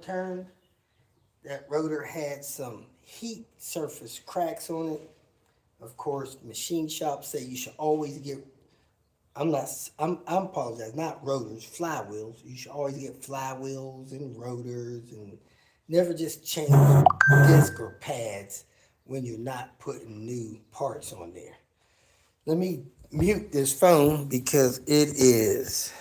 turned, that rotor had some heat surface cracks on it. Of course, machine shops say you should always get, I'm apologize, not rotors, flywheels. You should always get flywheels and rotors and never just change disc or pads when you're not putting new parts on there. Let me mute this phone because it is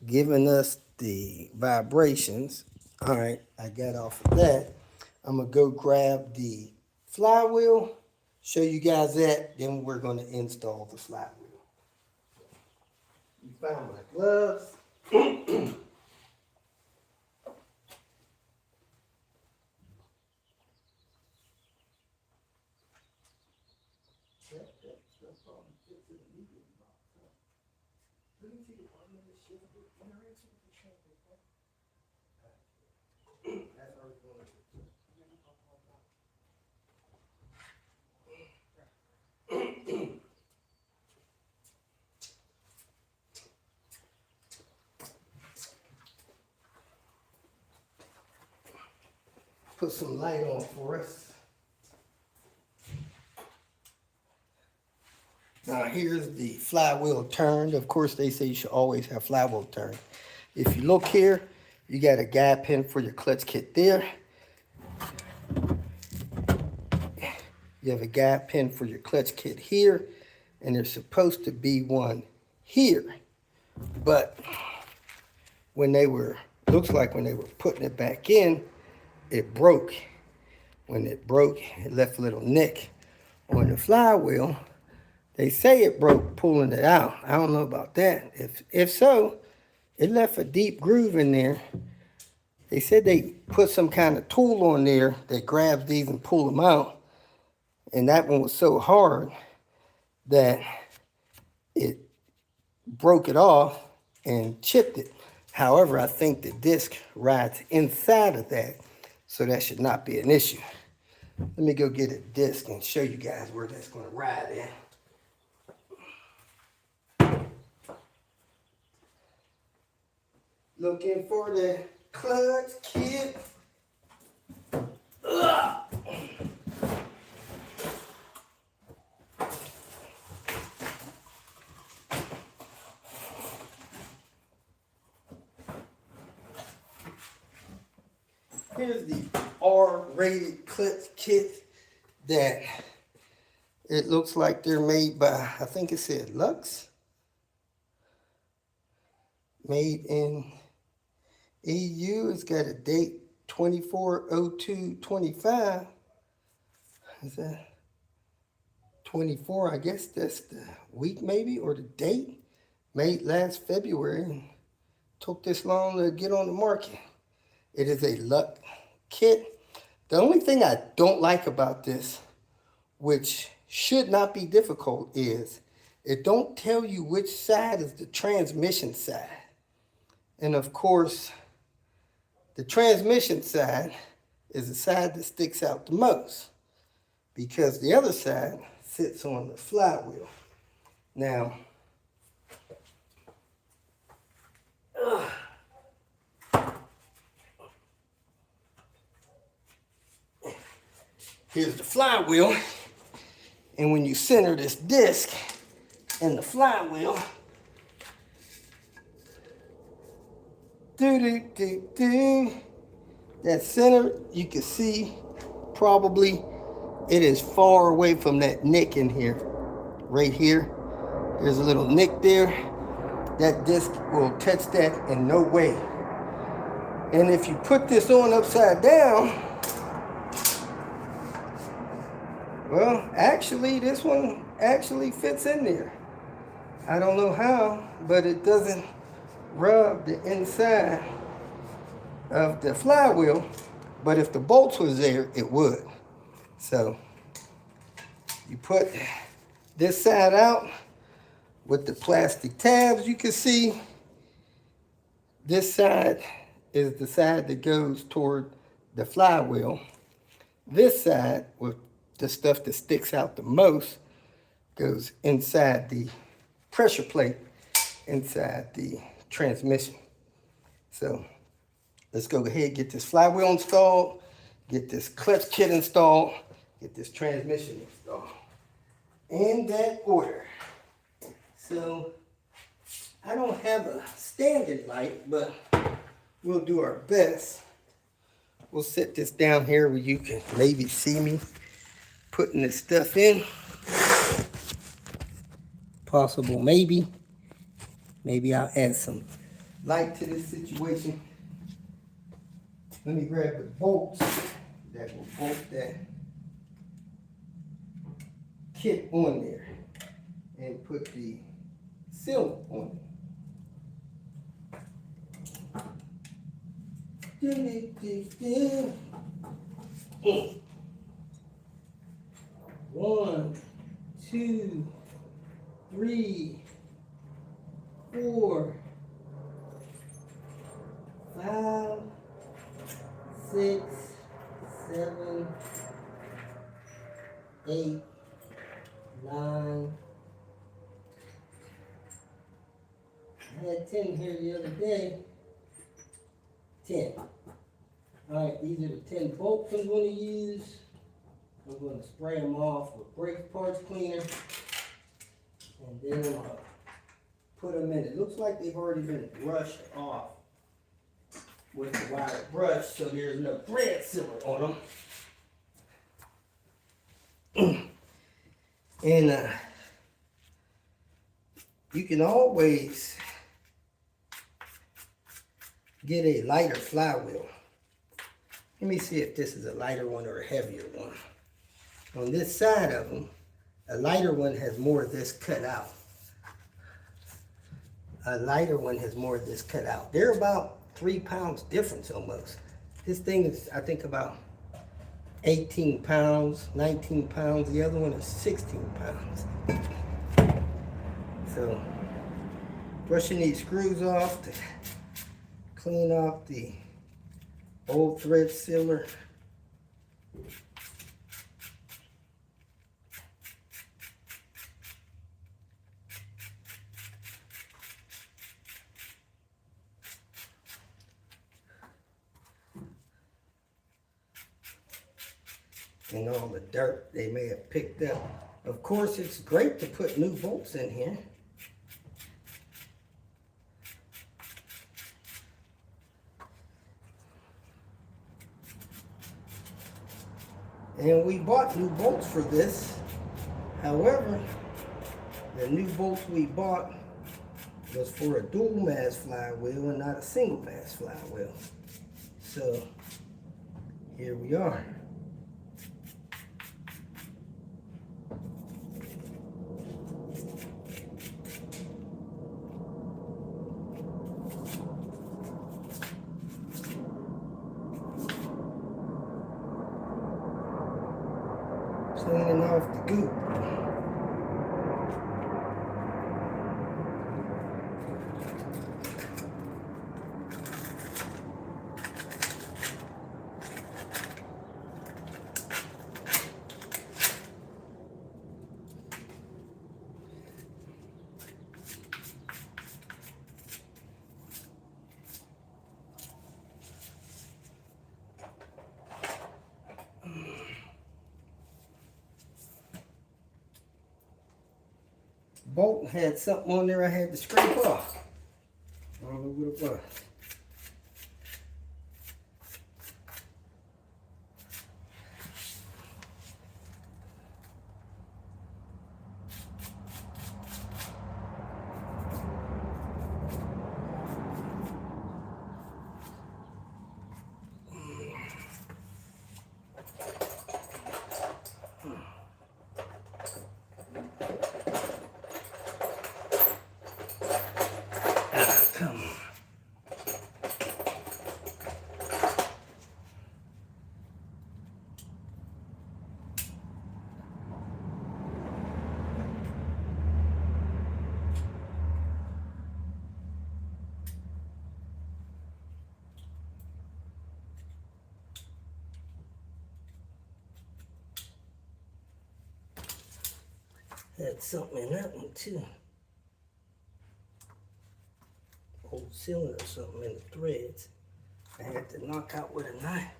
giving us the vibrations. All right, I got off of that. I'm gonna go grab the flywheel, show you guys that, then we're gonna install the flywheel. You found my gloves. Put some light on for us. Now here's the flywheel turned. Of course, they say you should always have flywheel turned. If you look here, you got a guide pin for your clutch kit there. You have a guide pin for your clutch kit here, and there's supposed to be one here. But looks like when they were putting it back in, it broke. When it broke, it left a little nick on the flywheel. They say it broke pulling it out. I don't know about that. If so, it left a deep groove in there. They said they put some kind of tool on there that grabs these and pull them out. And that one was so hard that it broke it off and chipped it. However, I think the disc rides inside of that, so that should not be an issue. Let me go get a disc and show you guys where that's going to ride at. Looking for the clutch kit. Ugh. Here's the R-rated clutch kit that it looks like they're made by, I think it said Lux. Made in EU. It's got a date 24/02/25. Is that 24? I guess that's the week maybe, or the date. Made last February and took this long to get on the market. It is a Lux kit. The only thing I don't like about this, which should not be difficult, is it don't tell you which side is the transmission side. And of course, the transmission side is the side that sticks out the most because the other side sits on the flywheel. Now, here's the flywheel, and when you center this disc in the flywheel, that center, you can see probably it is far away from that nick in here. Right here, there's a little nick there. That disc will touch that in no way. And if you put this on upside down, well, actually, this one actually fits in there. I don't know how, but it doesn't rub the inside of the flywheel. But if the bolts was there, it would. So you put this side out with the plastic tabs. You can see this side is the side that goes toward the flywheel. This side with the stuff that sticks out the most goes inside the pressure plate inside the transmission. So Let's go ahead and get this flywheel installed, get this clutch kit installed, get this transmission installed. In that order. So, I don't have a standard light, but we'll do our best. We'll set this down here where you can maybe see me putting this stuff in. Possible maybe. Maybe I'll add some light to this situation. Let me grab the bolts that will bolt that kit on there and put the seal on it. 1, 2, 3, 4, 5, 6, 7, 8, 9. I had 10 here the other day. 10. Alright, these are the 10 bolts I'm going to use. I'm going to spray them off with brake parts cleaner. And then I'm going to put them in. It looks like they've already been brushed off with the wire brush, so there's no thread sealer on them. And you can always get a lighter flywheel. Let me see if this is a lighter one or a heavier one. On this side of them, a lighter one has more of this cut out. A lighter one has more of this cut out. They're about 3 pounds difference almost. This thing is, I think, about 18 pounds, 19 pounds. The other one is 16 pounds. So, brushing these screws off to clean off the old thread sealer. And all the dirt they may have picked up. Of course, it's great to put new bolts in here. And we bought new bolts for this. However, the new bolts we bought was for a dual mass flywheel and not a single mass flywheel. So, here we are. Cleaning off the goop. Bolt had something on there I had to scrape off. I don't know what it was. Had something in that one too. Old cylinder or something in the threads. I had to knock out with a knife.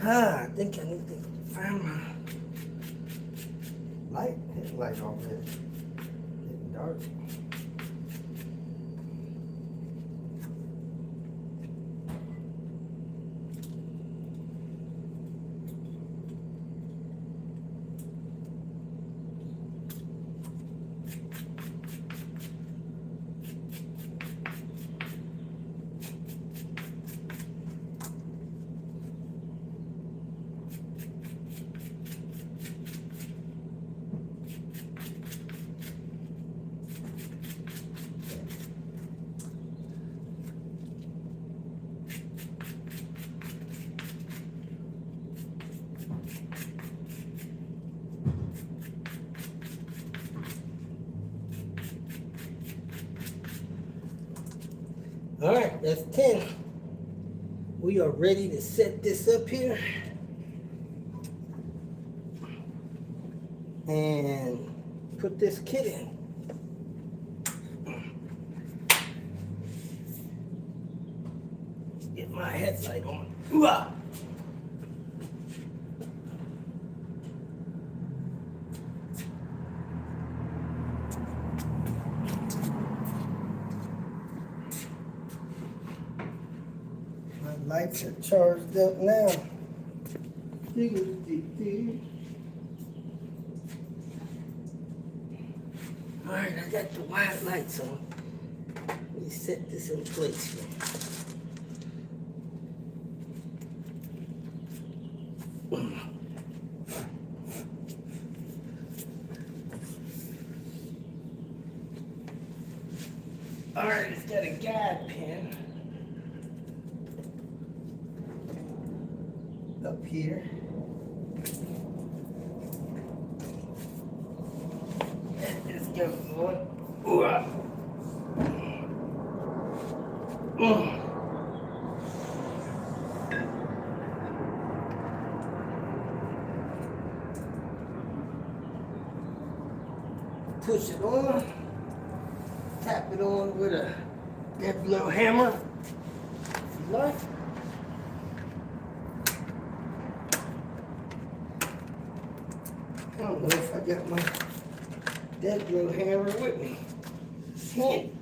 I think I need to find my light. Headlight already getting dark. All right, that's 10. We are ready to set this up here. And put this kit in. Let's get my headlight on. Ooh-ah. My lights are charged up now. Alright, I got the white lights on. Let me set this in place here. Alright, it's got a guide pin up here. And this goes on. Ooh-ah. Push it on. Tap it on with that little hammer. If you like. I don't know if I got my that little hammer with me. It's handy.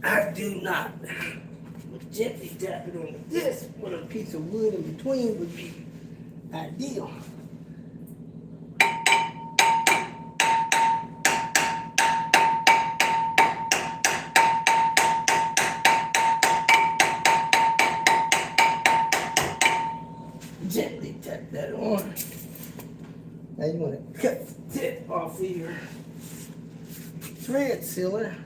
I do not. Gently tap it on this with a piece of wood in between would be ideal. Gently tap that on. Now you want to cut the tip off of your thread sealer.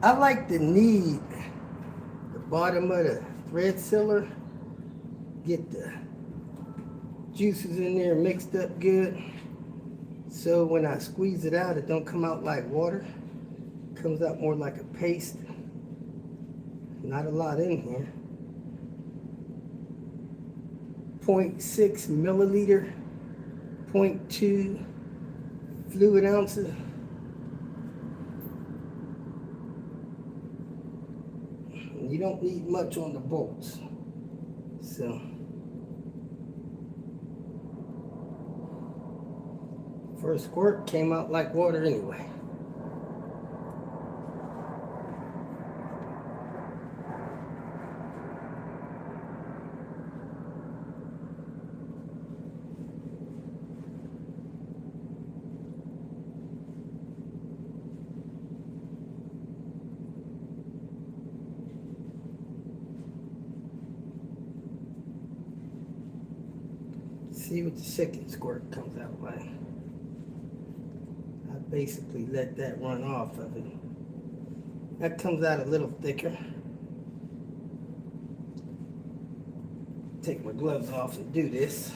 I like to knead the bottom of the thread sealer, get the juices in there mixed up good. So when I squeeze it out, it don't come out like water. It comes out more like a paste. Not a lot in here. 0.6 milliliter, 0.2 fluid ounces. You don't need much on the bolts. So first squirt came out like water anyway. See what the second squirt comes out like. I basically let that run off of it. That comes out a little thicker. Take my gloves off and do this.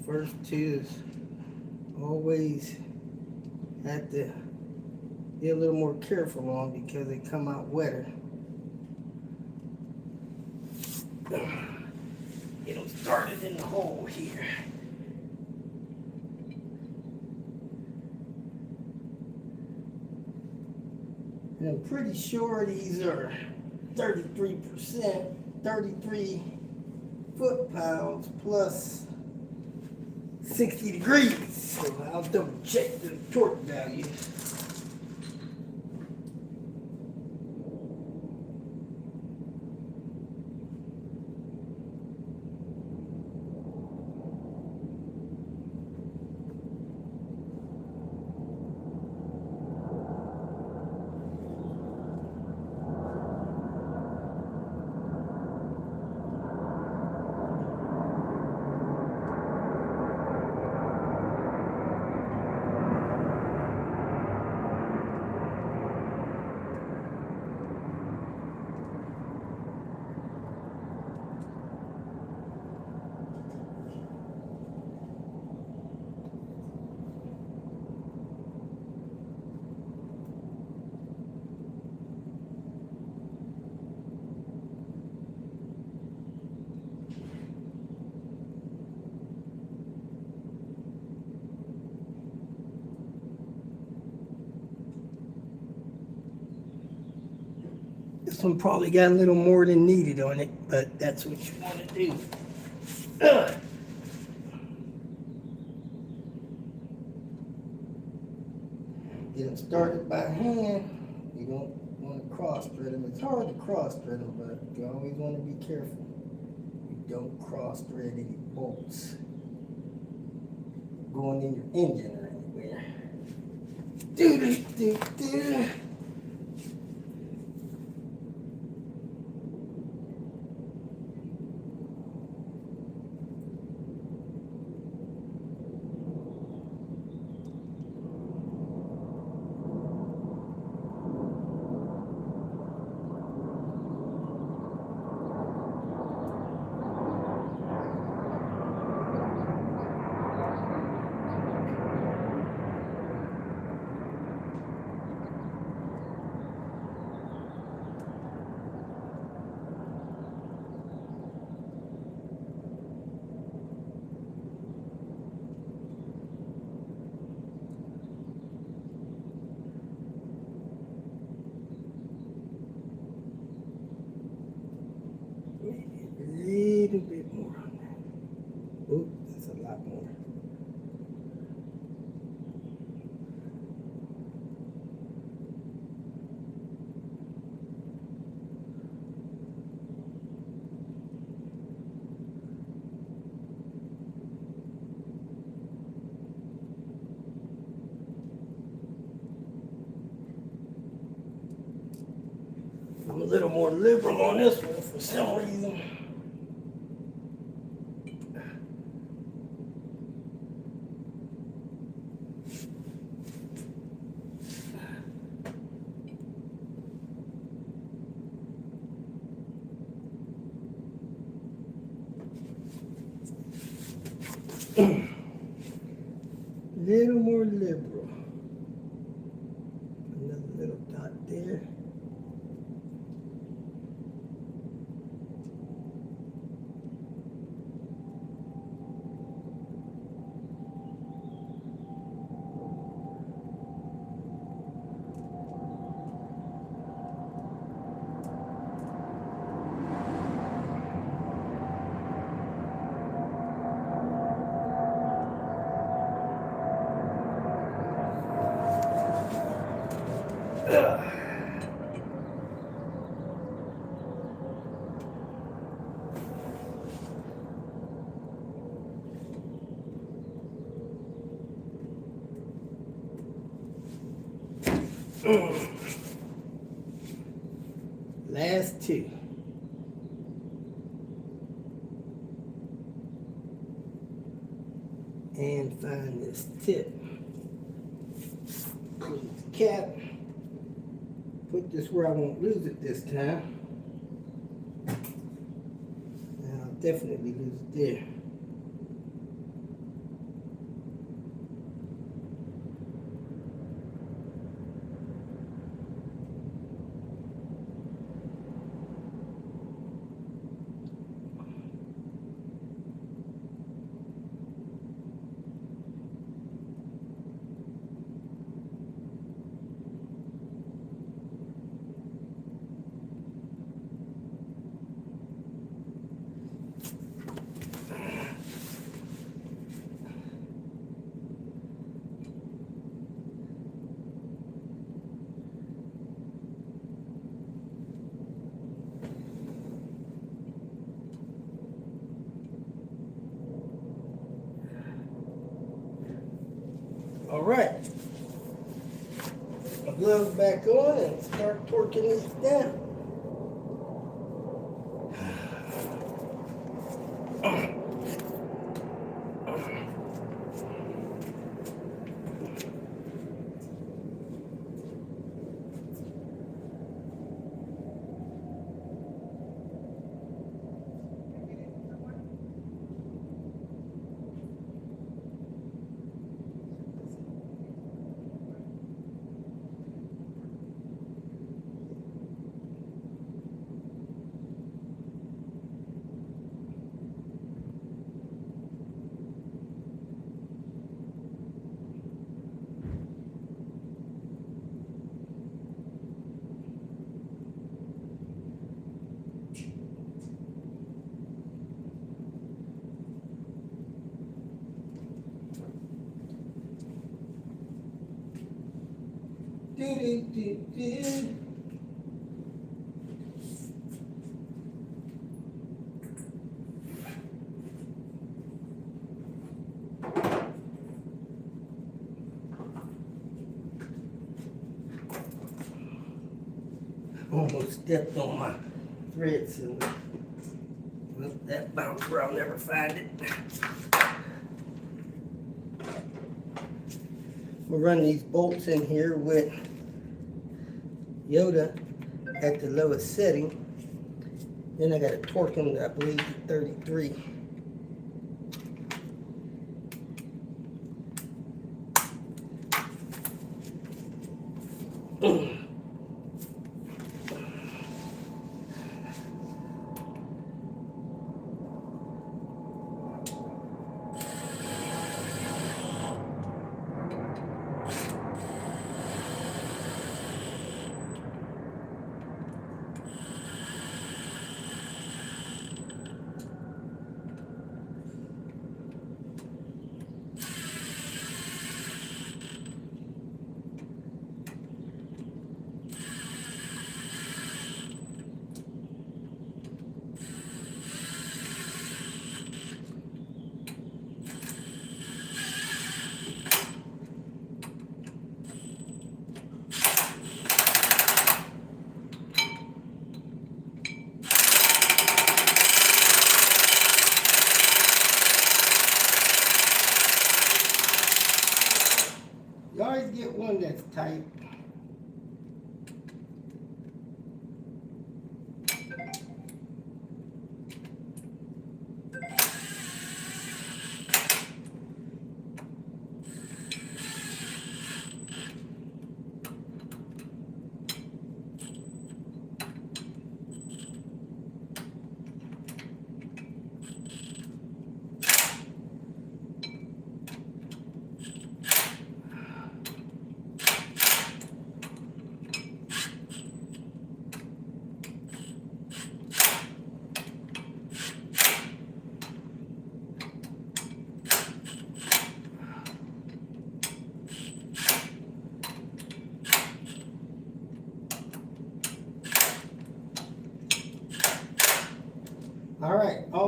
First two is always have to be a little more careful on because they come out wetter. It'll start it in the hole here. And I'm pretty sure these are 33%, 33 foot-pounds plus 60 degrees. So I'll double check the torque value. This one probably got a little more than needed on it, but that's what you want to do. Get them started by hand. You don't want to cross thread them. It's hard to cross thread them, but you always want to be careful. You don't cross thread any bolts going in your engine or anywhere. Do. A little bit more on that. Oop, that's a lot more. I'm a little more liberal on this one for some reason. Little more liberal. Another little dot there. Last two. And find this tip. Close the cap. Put this where I won't lose it this time. And I'll definitely lose it there. All right, my gloves back on and start torquing this down. Almost stepped on my thread cylinder. Well, that bounce where I'll never find it. We'll run these bolts in here with Yoda at the lowest setting. Then I got to torque them to, I believe, 33. You always get one that's tight.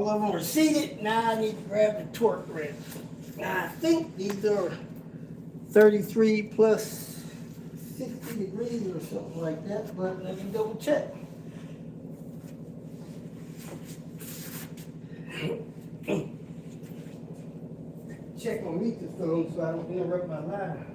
All of them are seated. Now I need to grab the torque wrench. Now I think these are 33 plus 60 degrees or something like that, but let me double check. Check on meter phone so I don't interrupt my line.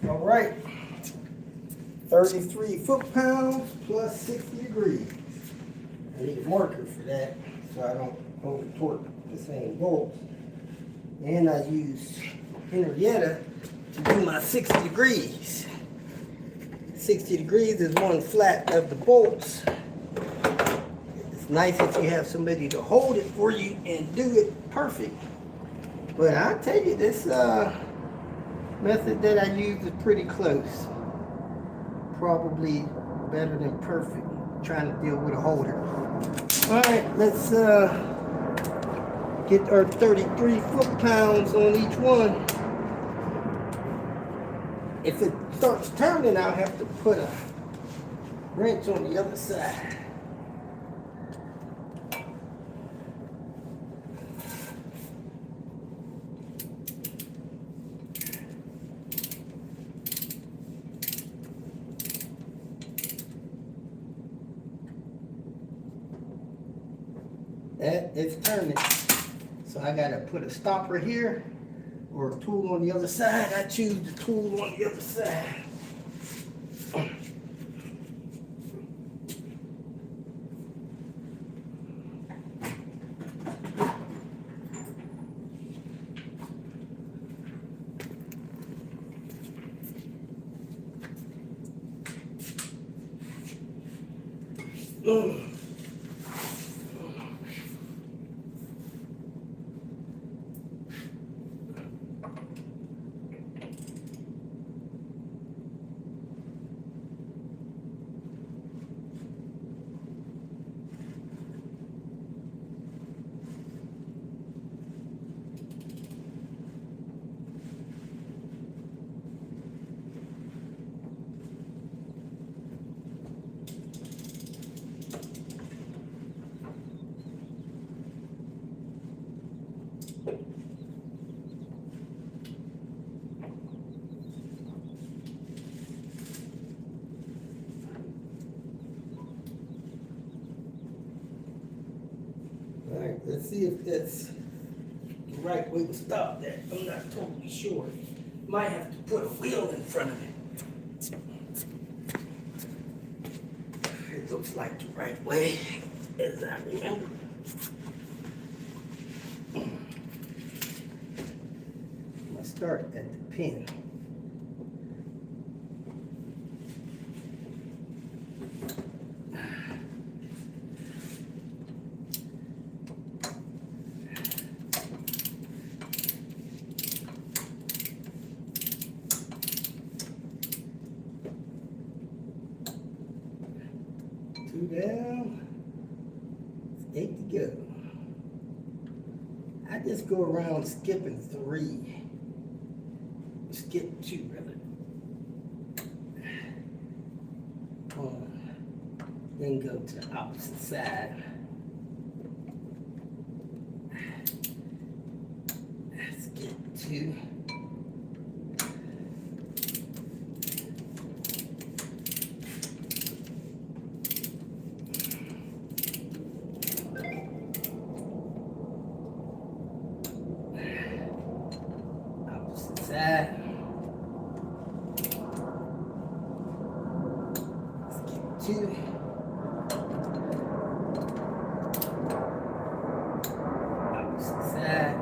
All right, 33 foot-pounds plus 60 degrees. I need a marker for that so I don't over torque the same bolts. And I use Henrietta to do my 60 degrees. 60 degrees is one flat of the bolts. It's nice if you have somebody to hold it for you and do it perfect. But I tell you, this method that I use is pretty close. Probably better than perfect. Trying to deal with a holder. Alright, let's get our 33 foot-pounds on each one. If it starts turning, I'll have to put a wrench on the other side. That is turning. So I gotta put a stopper here or a tool on the other side. I choose the tool on the other side. Alright, let's see if that's the right way to stop that. I'm not totally sure. Might have to put a wheel in front of it. It looks like the right way, as I remember. start at the pin. Two down, 8 to go. I just go around skipping 3. Skip 2 rather. 1. Then go to the opposite side. Skip 2. That. Skip 2. Opposite side.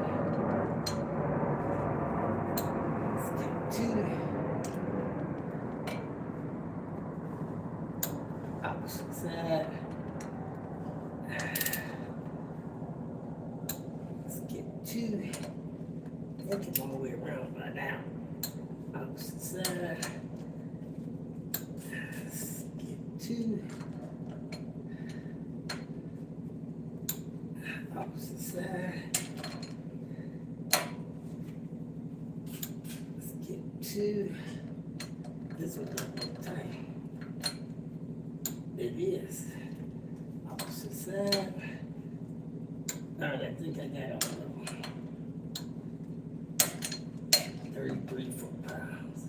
Skip 2. Opposite side. Skip 2. That can all the way around by now. Opposite side. Skip 2. Opposite side. Skip 2. This one don't look tight. It is. Opposite side. Alright, I think I got all of them. 33 foot-pounds.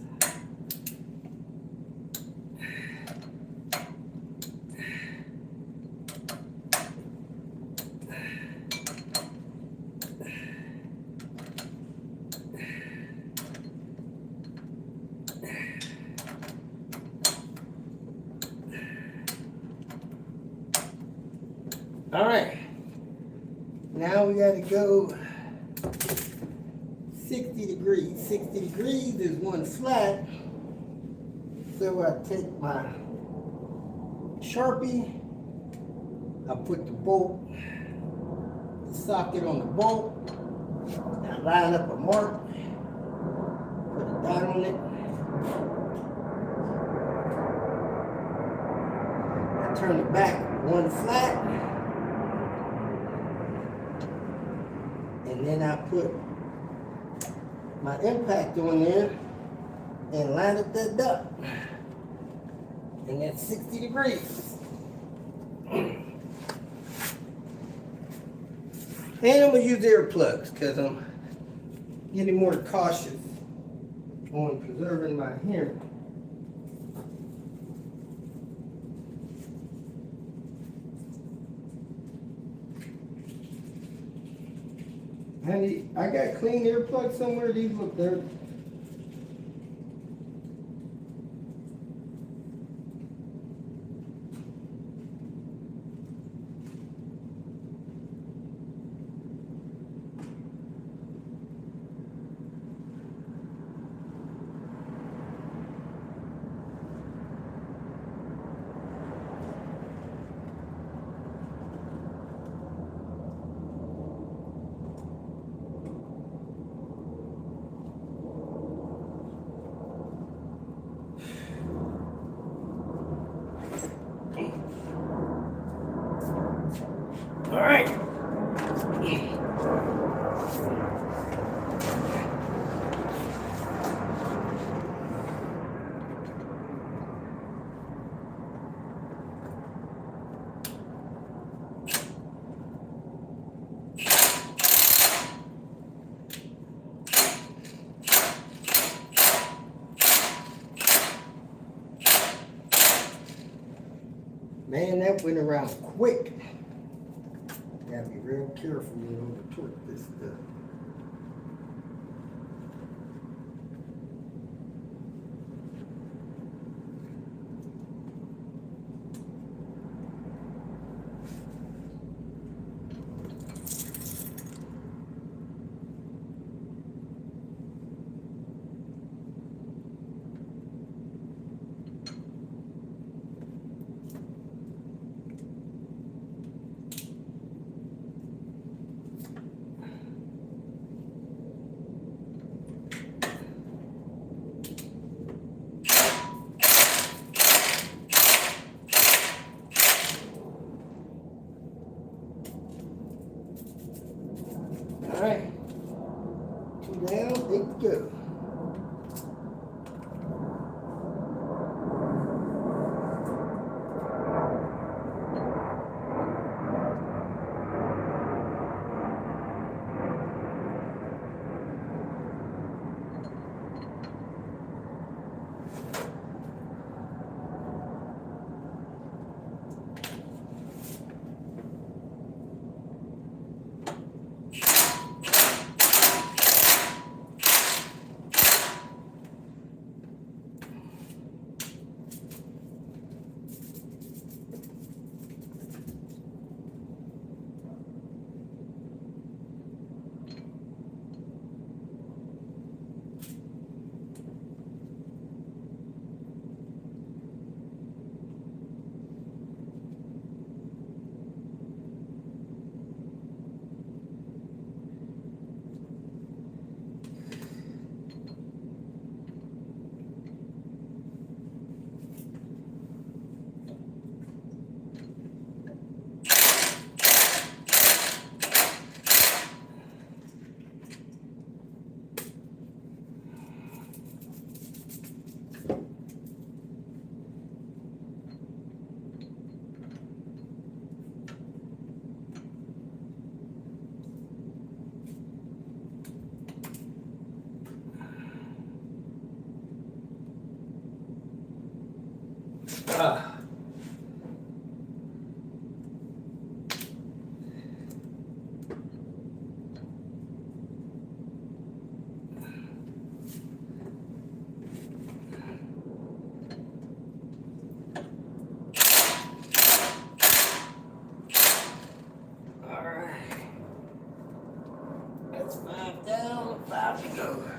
All right, now we got to go 60 degrees. 60 degrees is one flat. So I take my Sharpie, I put the bolt, the socket on the bolt, I line up a mark, put a dot on it. I turn it back one flat, and then I put my impact on there and line up that dot. And that's 60 degrees. And I'm gonna use earplugs because I'm getting more cautious on preserving my hearing. Honey, I got clean earplugs somewhere. These look dirty. All right. Man, that went around quick. Gotta be real careful, you know, to torque this stuff. Good to go. Ah. That's 5 down, 5 to go.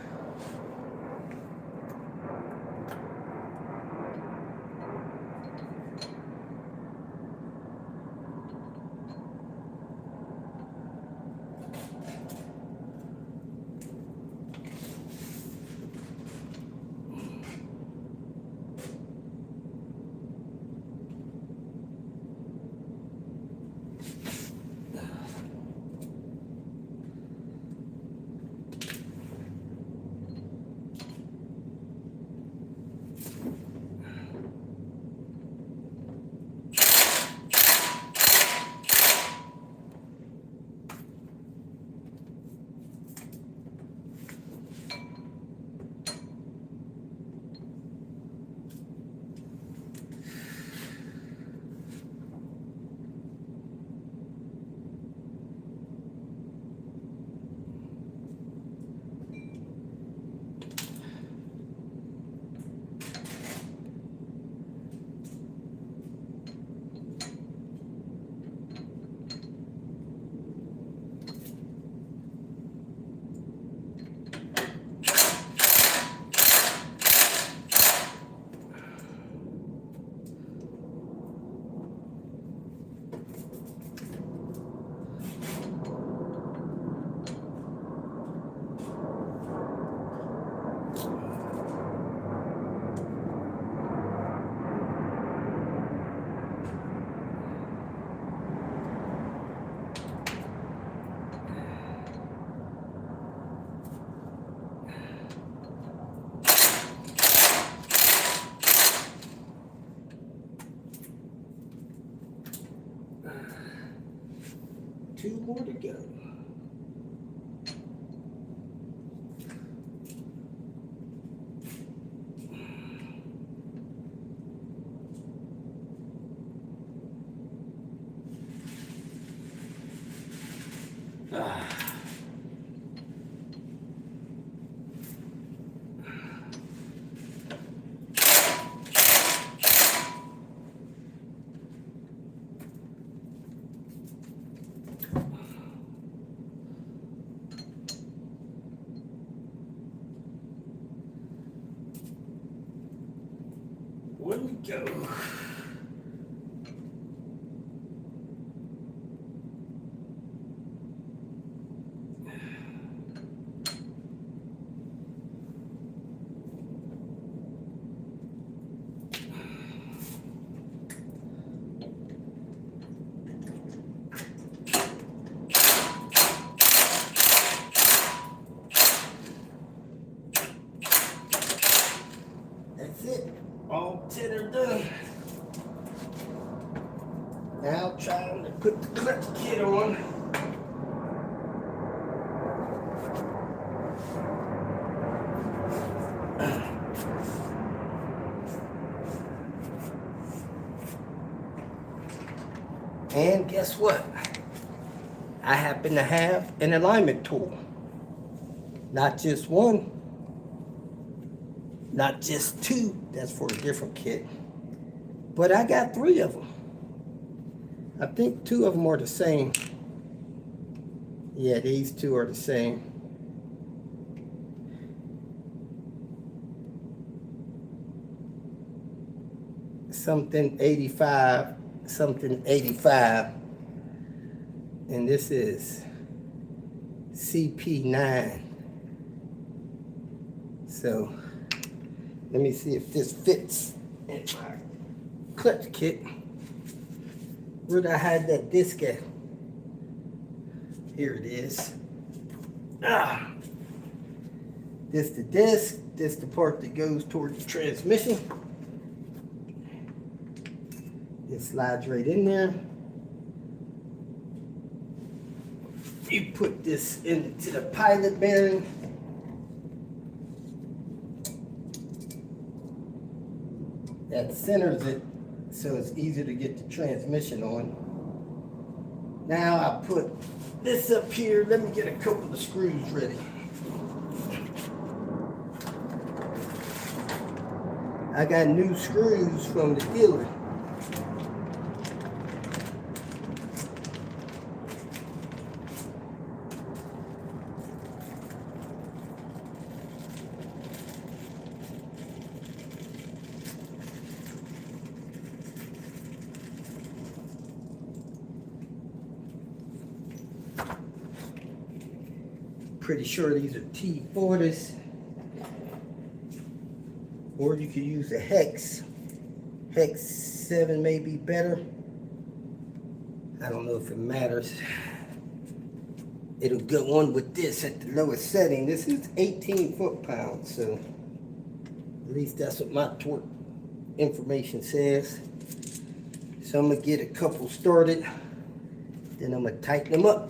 Two more to go. One to go. tenor done. Now trying to put the clutch kit on. And guess what? I happen to have an alignment tool. Not just one, not just two, that's for a different kit. But I got 3 of them. I think 2 of them are the same. Yeah, these 2 are the same. Something 85, something 85. And this is CP9. So let me see if this fits in my clutch kit. Where'd I hide that disc at? Here it is. This the disc. This the part that goes towards the transmission. It slides right in there. You put this into the pilot bearing. That centers it so it's easier to get the transmission on. Now I put this up here. Let me get a couple of screws ready. I got new screws from the dealer. Pretty sure these are T40s, or you could use a hex. Hex 7 may be better. I don't know if it matters. It'll go on with this at the lowest setting. This is 18 foot-pounds, so at least that's what my torque information says. So I'm gonna get a couple started, then I'm gonna tighten them up.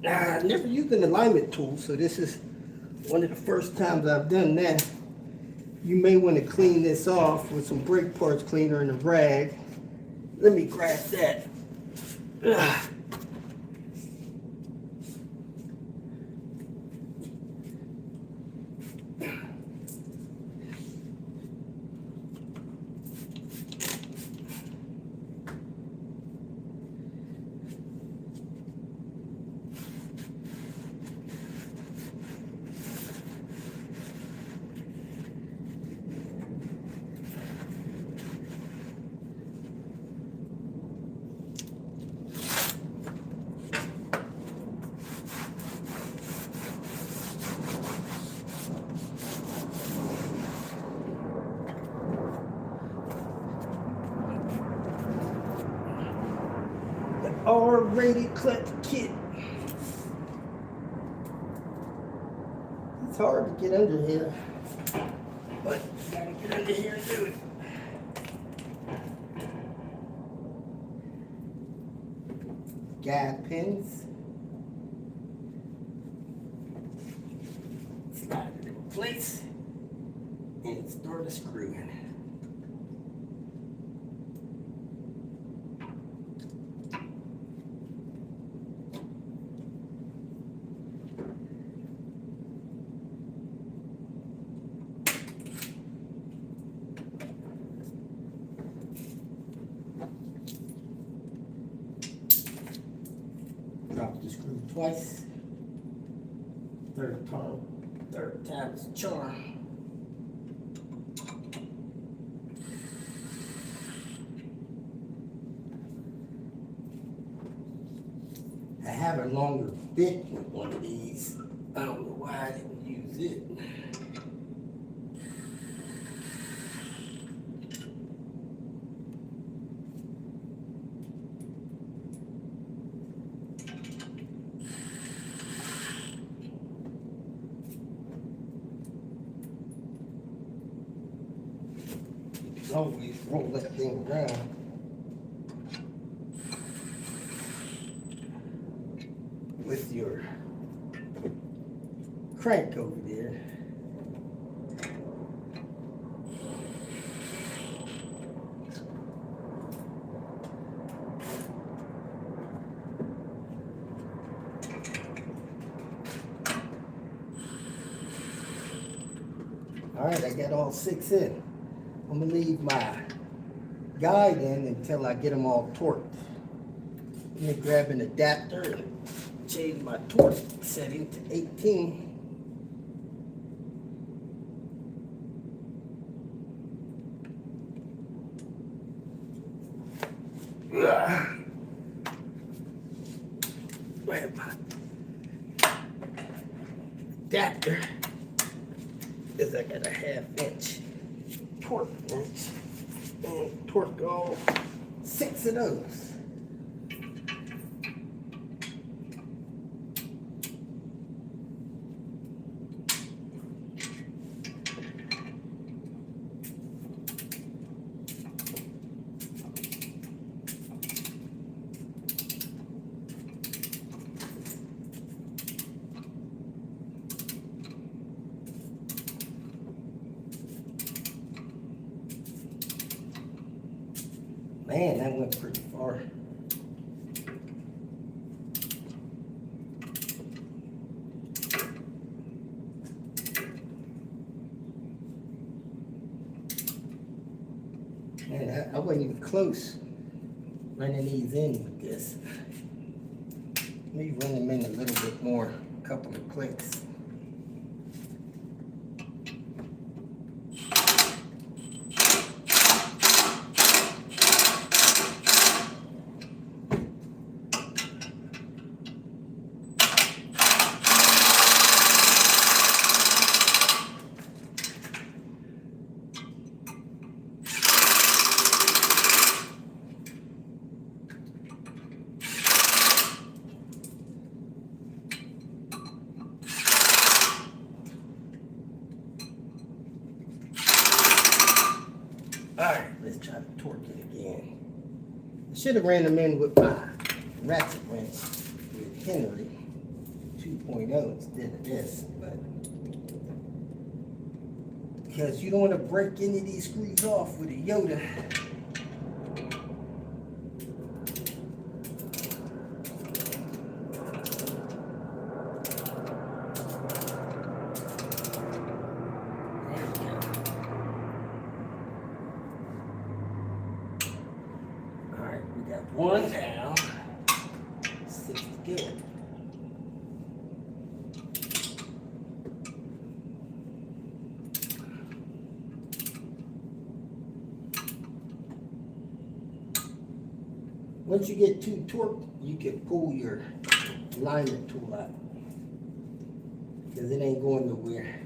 I've never used an alignment tool, so this is one of the first times I've done that. You may want to clean this off with some brake parts cleaner and a rag. Let me grab that. R-rated clutch kit. It's hard to get under here, but you gotta get under here and do it. Guide pins. Slide it in place and start a screw in. Drop the screw twice. Third time's a charm. I have a longer bit with one of these. I don't know why I didn't use it. always roll that thing around. With your crank over there. All right, I got all 6 in. I'm gonna leave my guide in until I get them all torqued. I'm gonna grab an adapter and change my torque setting to 18. Grab my adapter, because I got a 1/2 inch torque wrench, and torque all 6 of those. Man, that went pretty far. Man, I wasn't even close running these in with this. Let me run them in a little bit more, a couple of clicks. Alright, let's try to torque it again. I should have ran them in with my ratchet wrench with Henry 2.0 instead of this, but because you don't want to break any of these screws off with a Yoda. One down, 6 to go. Once you get too torqued, you can pull your alignment tool out because it ain't going nowhere.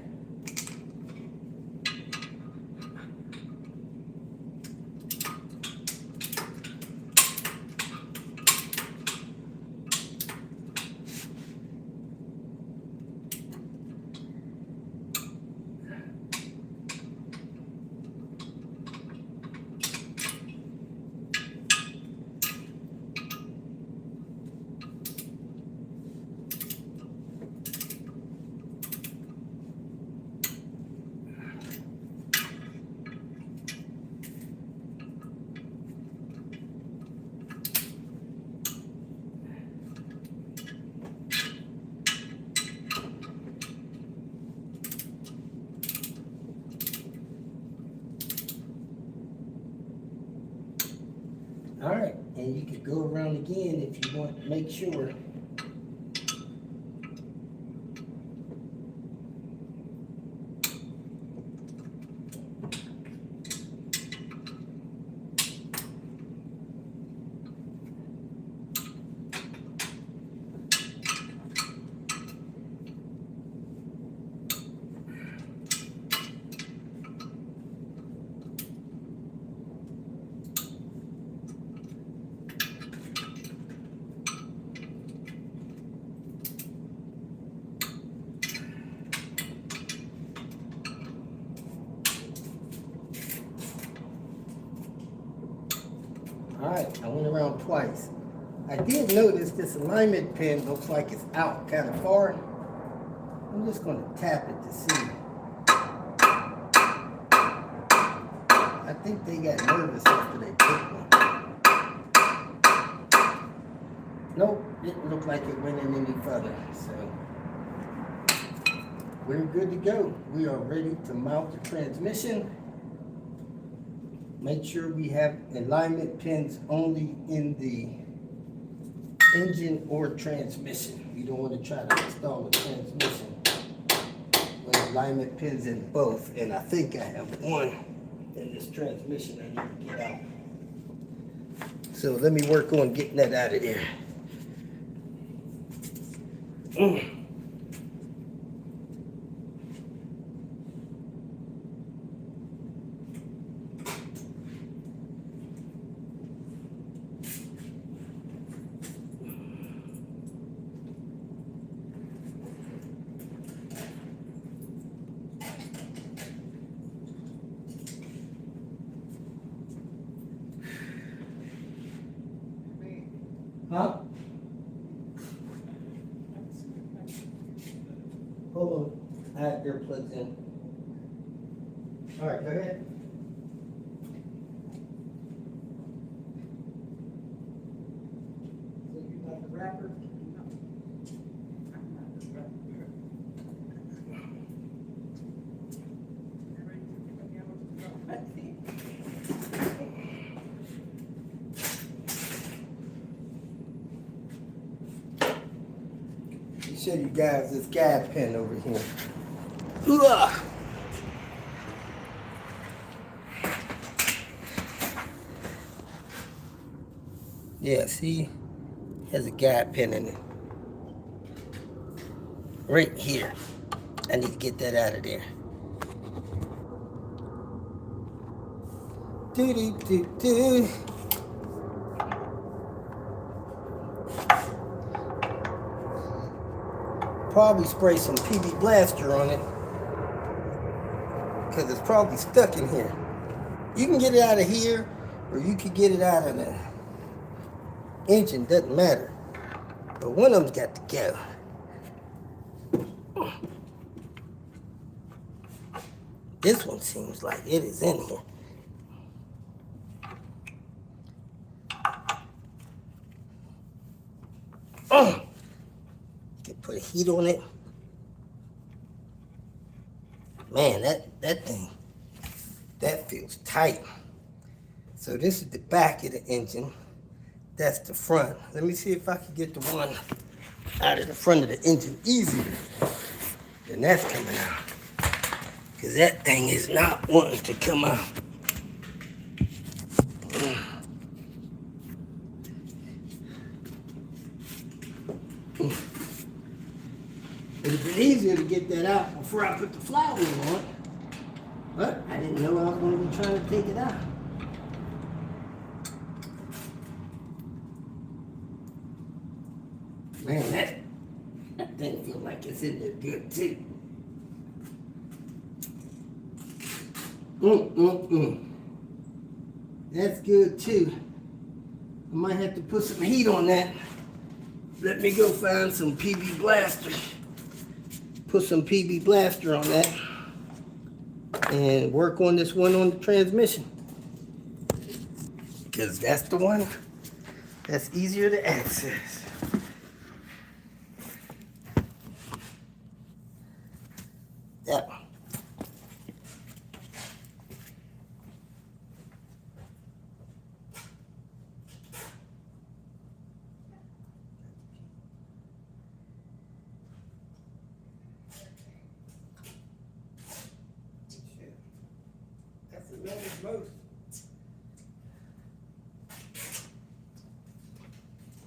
All right, and you can go around again if you want to make sure. Alright, I went around twice. I did notice this alignment pin looks like it's out kind of far. I'm just going to tap it to see. I think they got nervous after they put one. Nope, didn't look like it went in any further. So we're good to go. We are ready to mount the transmission. Make sure we have alignment pins only in the engine or transmission. You don't want to try to install a transmission with alignment pins in both. And I think I have one in this transmission I need to get out. So let me work on getting that out of there. Huh? Hold on. I have earplugs in. All right, go ahead. So you got the wrapper? Show you guys this guide pin over here. Ugh. Yeah, see? Has a guide pin in it. Right here. I need to get that out of there. Do-do-do-do. Probably spray some PB Blaster on it because it's probably stuck in here. You can get it out of here or you can get it out of the engine, doesn't matter. But one of them's got to go. This one seems like it is in here. Put a heat on it. Man, that thing, that feels tight. So this is the back of the engine. That's the front. Let me see if I can get the one out of the front of the engine easier. Then that's coming out. Because that thing is not wanting to come out. It would have been easier to get that out before I put the flywheel on. But I didn't know I was going to be trying to take it out. Man, that thing feels like it's in there good too. That's good too. I might have to put some heat on that. Let me go find some PB Blaster. Put some PB Blaster on that and work on this one on the transmission, because that's the one that's easier to access. That one. Most.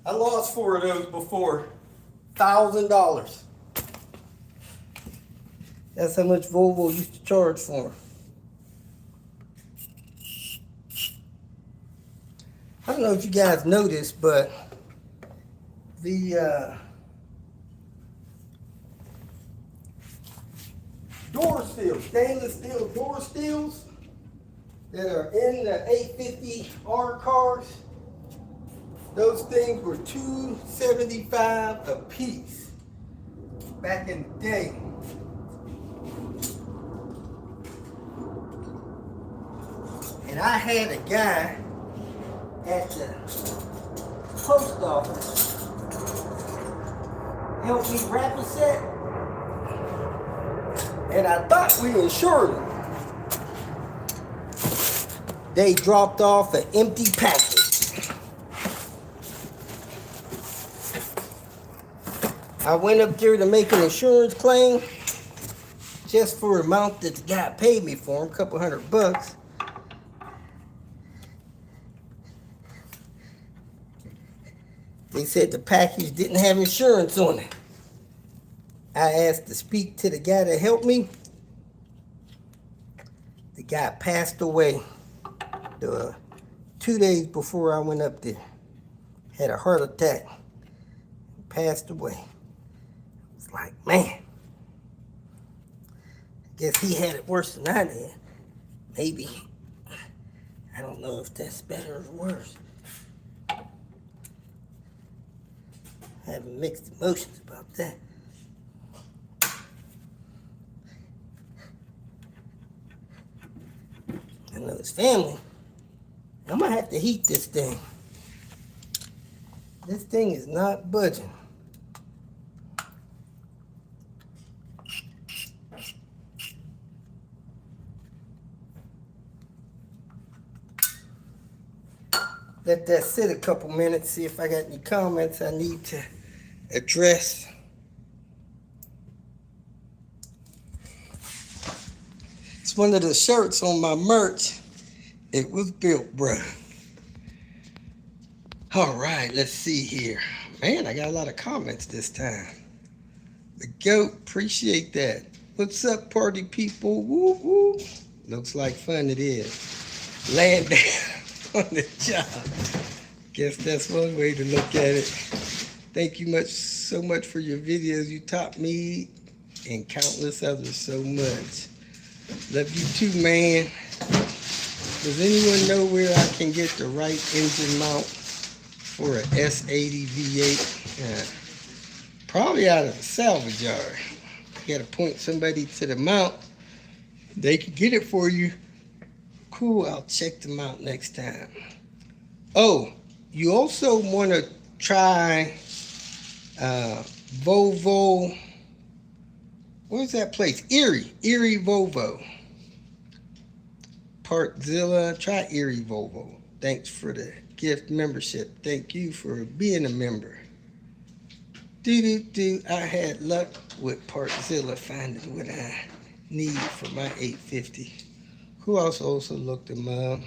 I lost 4 of those before. $1,000. That's how much Volvo used to charge for them. I don't know if you guys noticed, but the door seals, stainless steel door seals that are in the 850R cars, Those things were $2.75 a piece back in the day. And I had a guy at the post office help me wrap a set. And I thought we insured them. They dropped off an empty package. I went up there to make an insurance claim just for the amount that the guy paid me for him, a couple $100. They said the package didn't have insurance on it. I asked to speak to the guy that helped me. The guy passed away 2 days before I went up there. Had a heart attack. Passed away. It's like, man. I guess he had it worse than I did. Maybe. I don't know if that's better or worse. Having mixed emotions about that. I know his family. I'm gonna have to heat this thing. This thing is not budging. Let that sit a couple minutes, see if I got any comments I need to address. It's one of the shirts on my merch. It was built, bruh. All right, let's see here. Man, I got a lot of comments this time. The GOAT, appreciate that. What's up, party people? Woo woo. Looks like fun it is. Land down on the job. Guess that's one way to look at it. Thank you so much for your videos. You taught me and countless others so much. Love you too, man. Does anyone know where I can get the right engine mount for an S80 V8? Probably out of a salvage yard. You gotta point somebody to the mount. They can get it for you. Cool, I'll check them out next time. Oh, you also want to try Volvo. Where's that place? Erie Volvo. Parkzilla. Try Erie Volvo. Thanks for the gift membership. Thank you for being a member. I had luck with Parkzilla finding what I need for my 850. Who else also looked them up?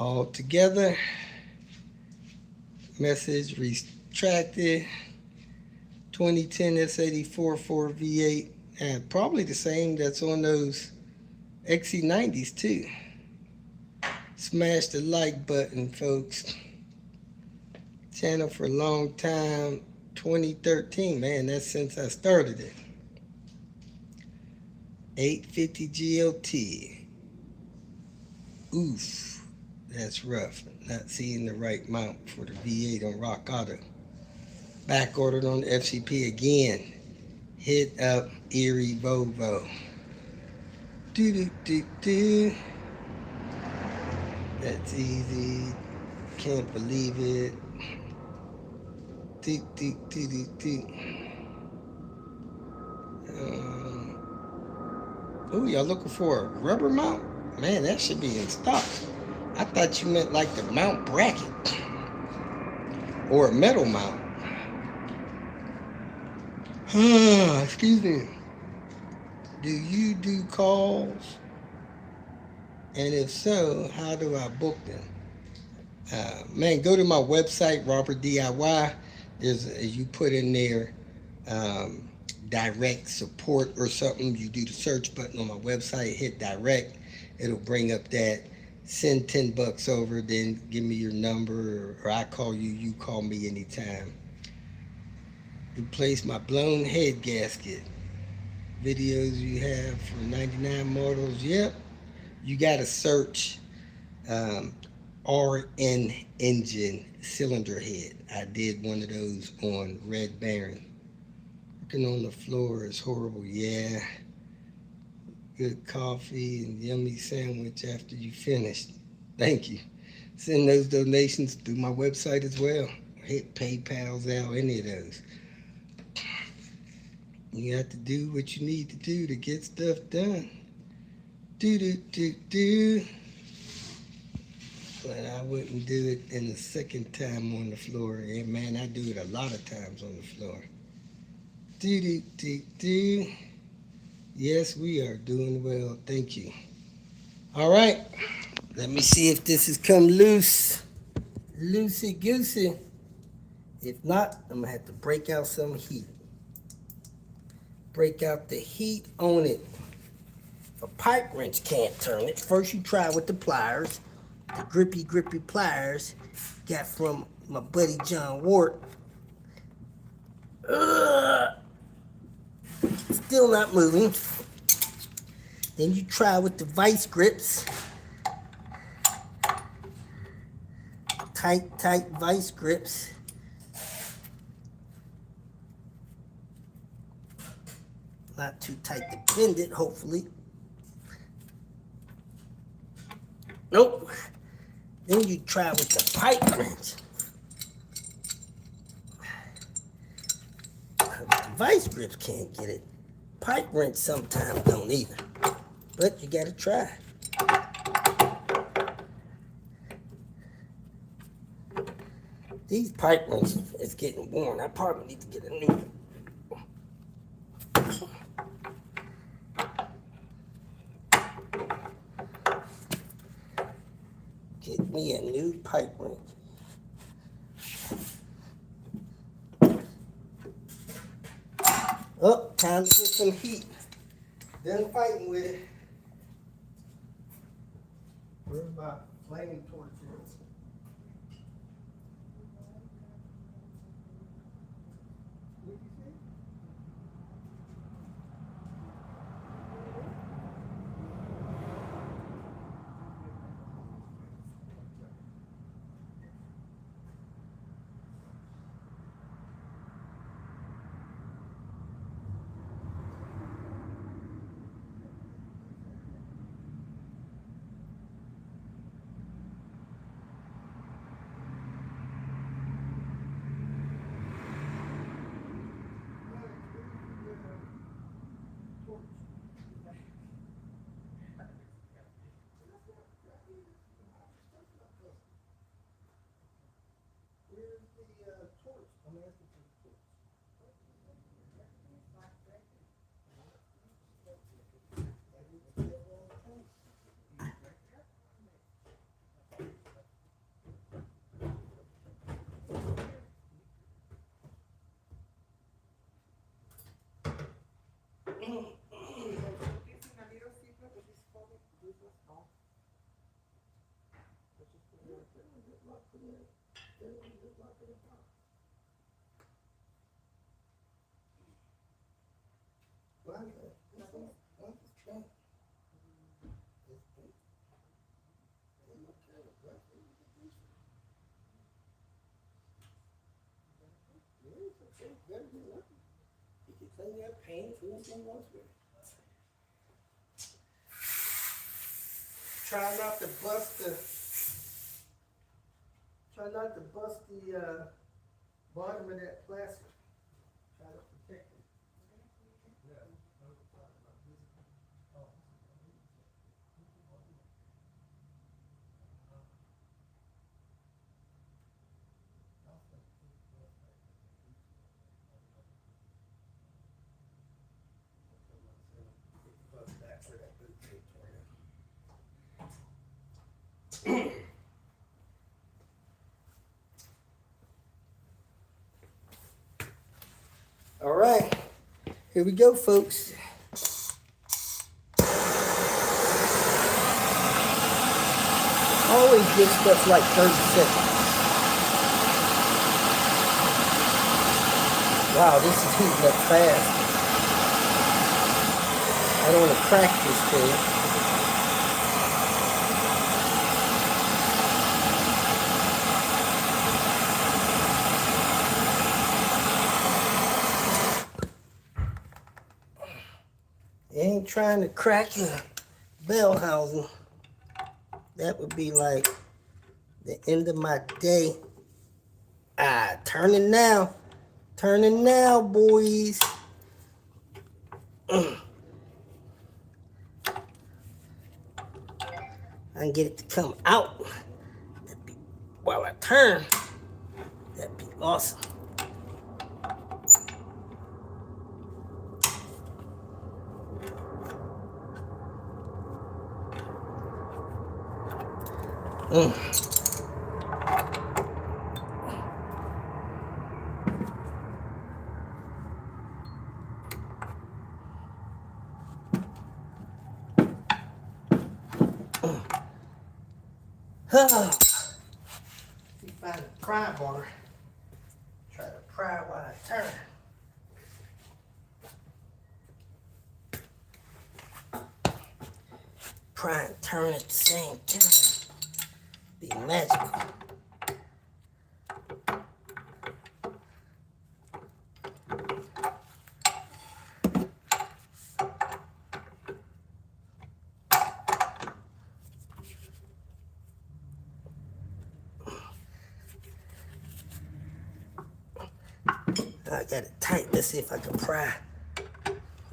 All together. Message retracted. 2010 S84 4 V8. And probably the same that's on those XC90s too. Smash the like button, folks. Channel for a long time. 2013, man, that's since I started it. 850 GLT. Oof, that's rough. Not seeing the right mount for the V8 on Rock Auto. Back ordered on the FCP again. Hit up Erie Volvo. That's easy. Can't believe it. Oh, y'all looking for a rubber mount? Man, that should be in stock. I thought you meant like the mount bracket or a metal mount. Excuse me. Do you do calls? And if so, how do I book them? Man, go to my website, Robert DIY. You put in there direct support or something. You do the search button on my website, hit direct. It'll bring up that. Send $10 over, then give me your number, or I call you, you call me anytime. Replace my blown head gasket. Videos you have for 99 models. Yep. You got to search RN engine cylinder head. I did one of those on Red Baron. Working on the floor is horrible. Yeah. Good coffee and yummy sandwich after you finished. Thank you. Send those donations through my website as well. Hit PayPal's out, any of those. You have to do what you need to do to get stuff done. Do do do do. But I wouldn't do it in the second time on the floor. And man, I do it a lot of times on the floor. Do do do do. Yes, we are doing well. Thank you. All right. Let me see if this has come loose. Loosey goosey. If not, I'm gonna have to break out some heat. Break out the heat on it. If a pipe wrench can't turn it, first you try with the pliers. The grippy pliers got from my buddy John Wart. Still not moving. Then you try with the vice grips. Tight vice grips. Not too tight to bend it, hopefully. Nope. Then you try with the pipe wrench. The vice grips can't get it. Pipe wrench sometimes don't either. But you gotta try. These pipe wrenches is getting worn. I probably need to get a new one. Get me a new pipe wrench. Oh, time to get some heat. Done fighting with it. Where's my flaming torch? You can clean that paint if anything wants to. Try not to bust the bottom of that plastic. Try to protect it. All right, here we go, folks. Always give stuff like 30 seconds. Wow, this is heating up fast. I don't want to crack this thing. Ain't trying to crack a bell housing. That would be like the end of my day. Turning now. Turning now, boys. I can get it to come out while I turn. That'd be awesome. You find a pry bar. Try to pry while I turn. Pry and turn at the same time. Be magical. I got it tight. Let's see if I can pry.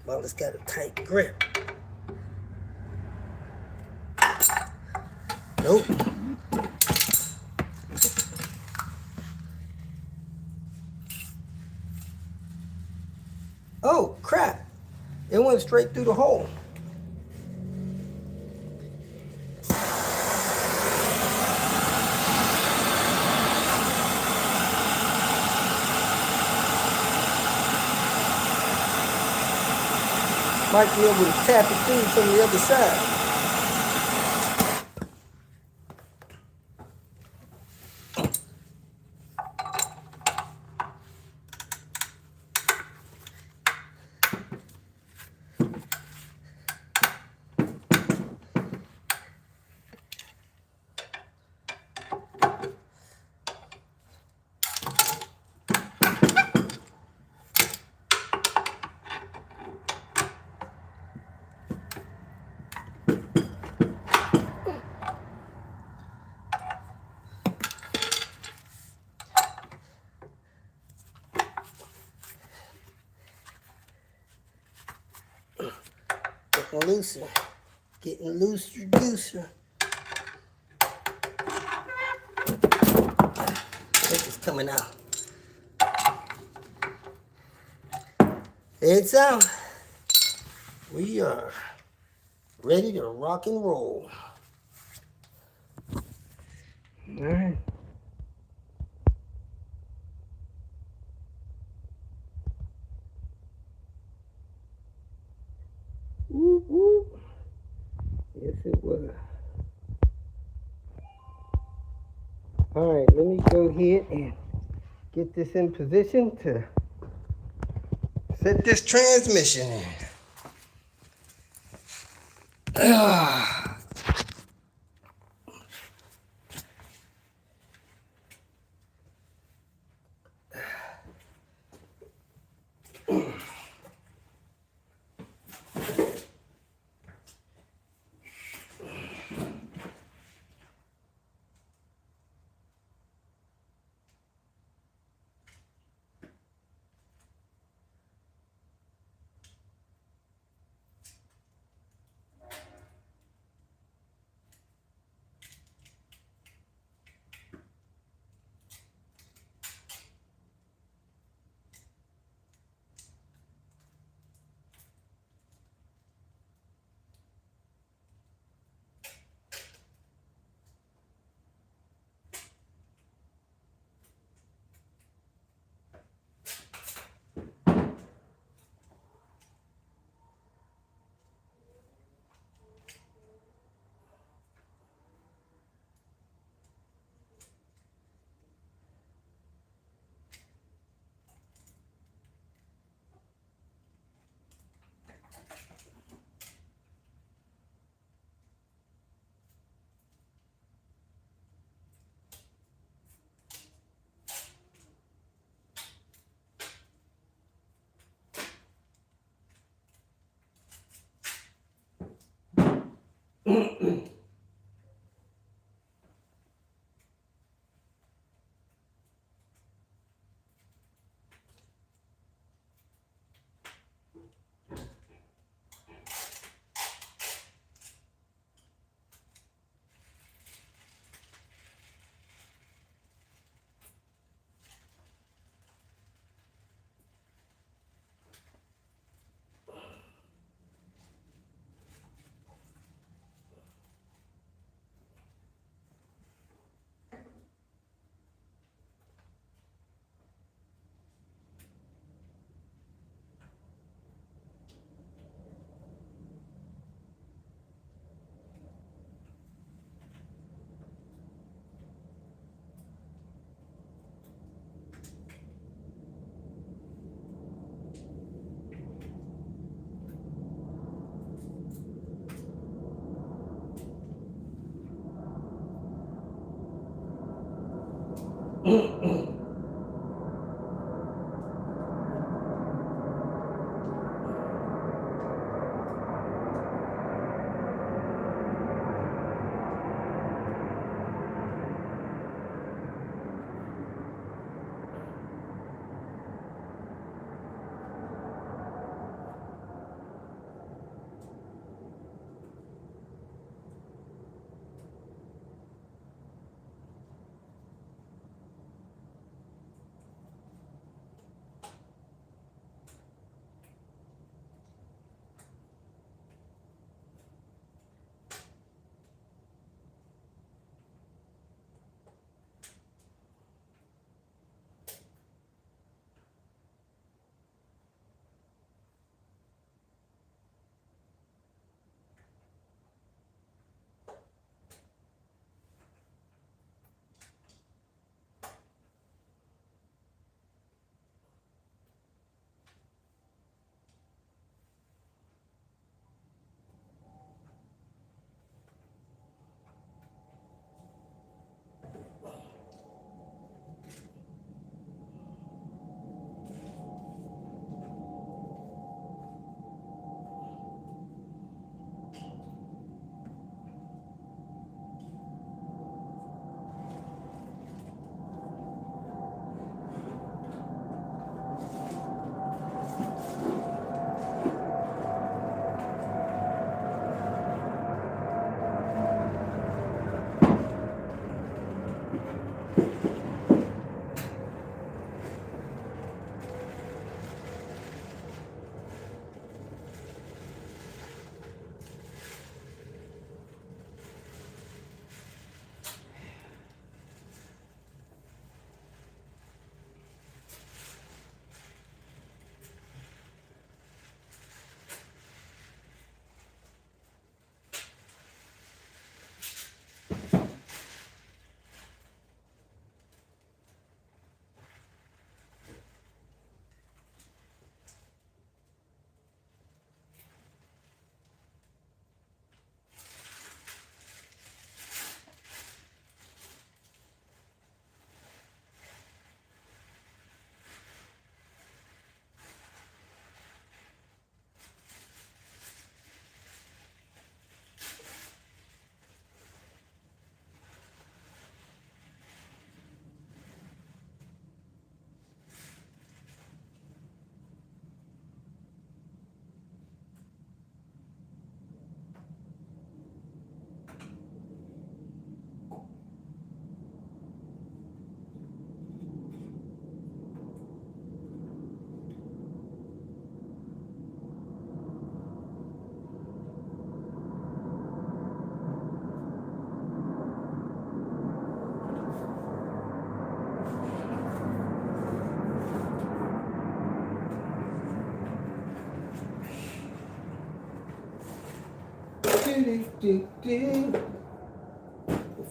Well, it's got a tight grip. Nope. Oh, crap. It went straight through the hole. Might be able to tap it through from the other side. Getting looser. Getting looser, looser. I think it's coming out. It's out. We are ready to rock and roll. All right. Whoop, whoop. Yes, it was. All right, let me go ahead and get this in position to set this transmission in.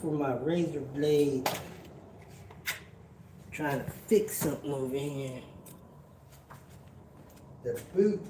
For my razor blade, trying to fix something over here. The boot.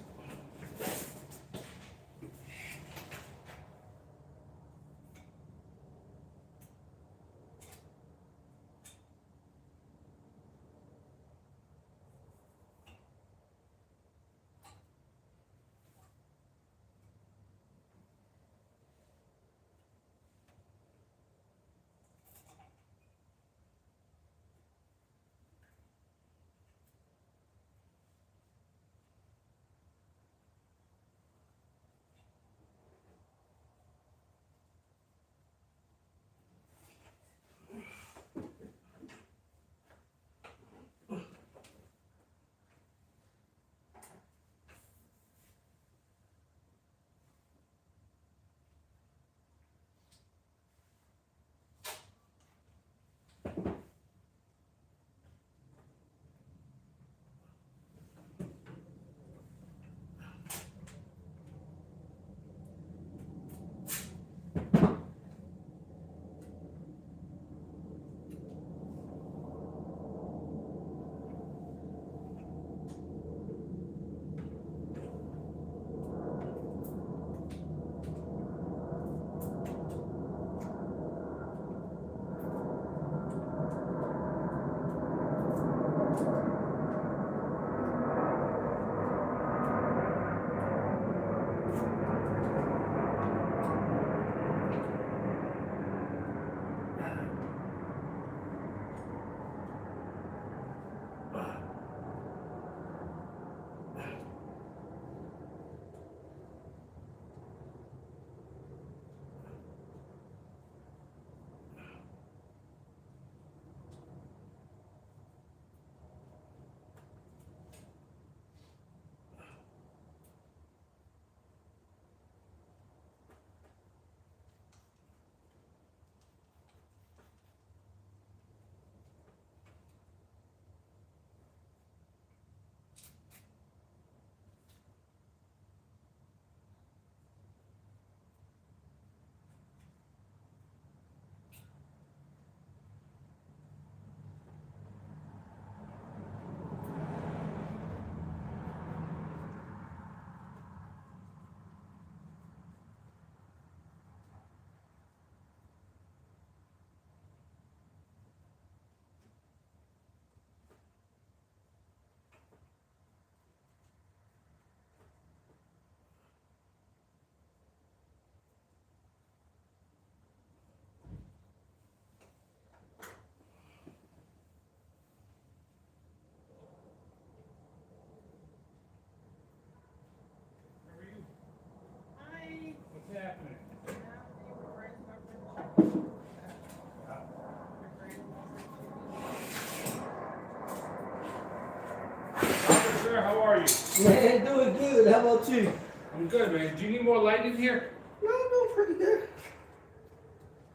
How about you? I'm good, man. Do you need more light in here? No, I'm doing pretty good.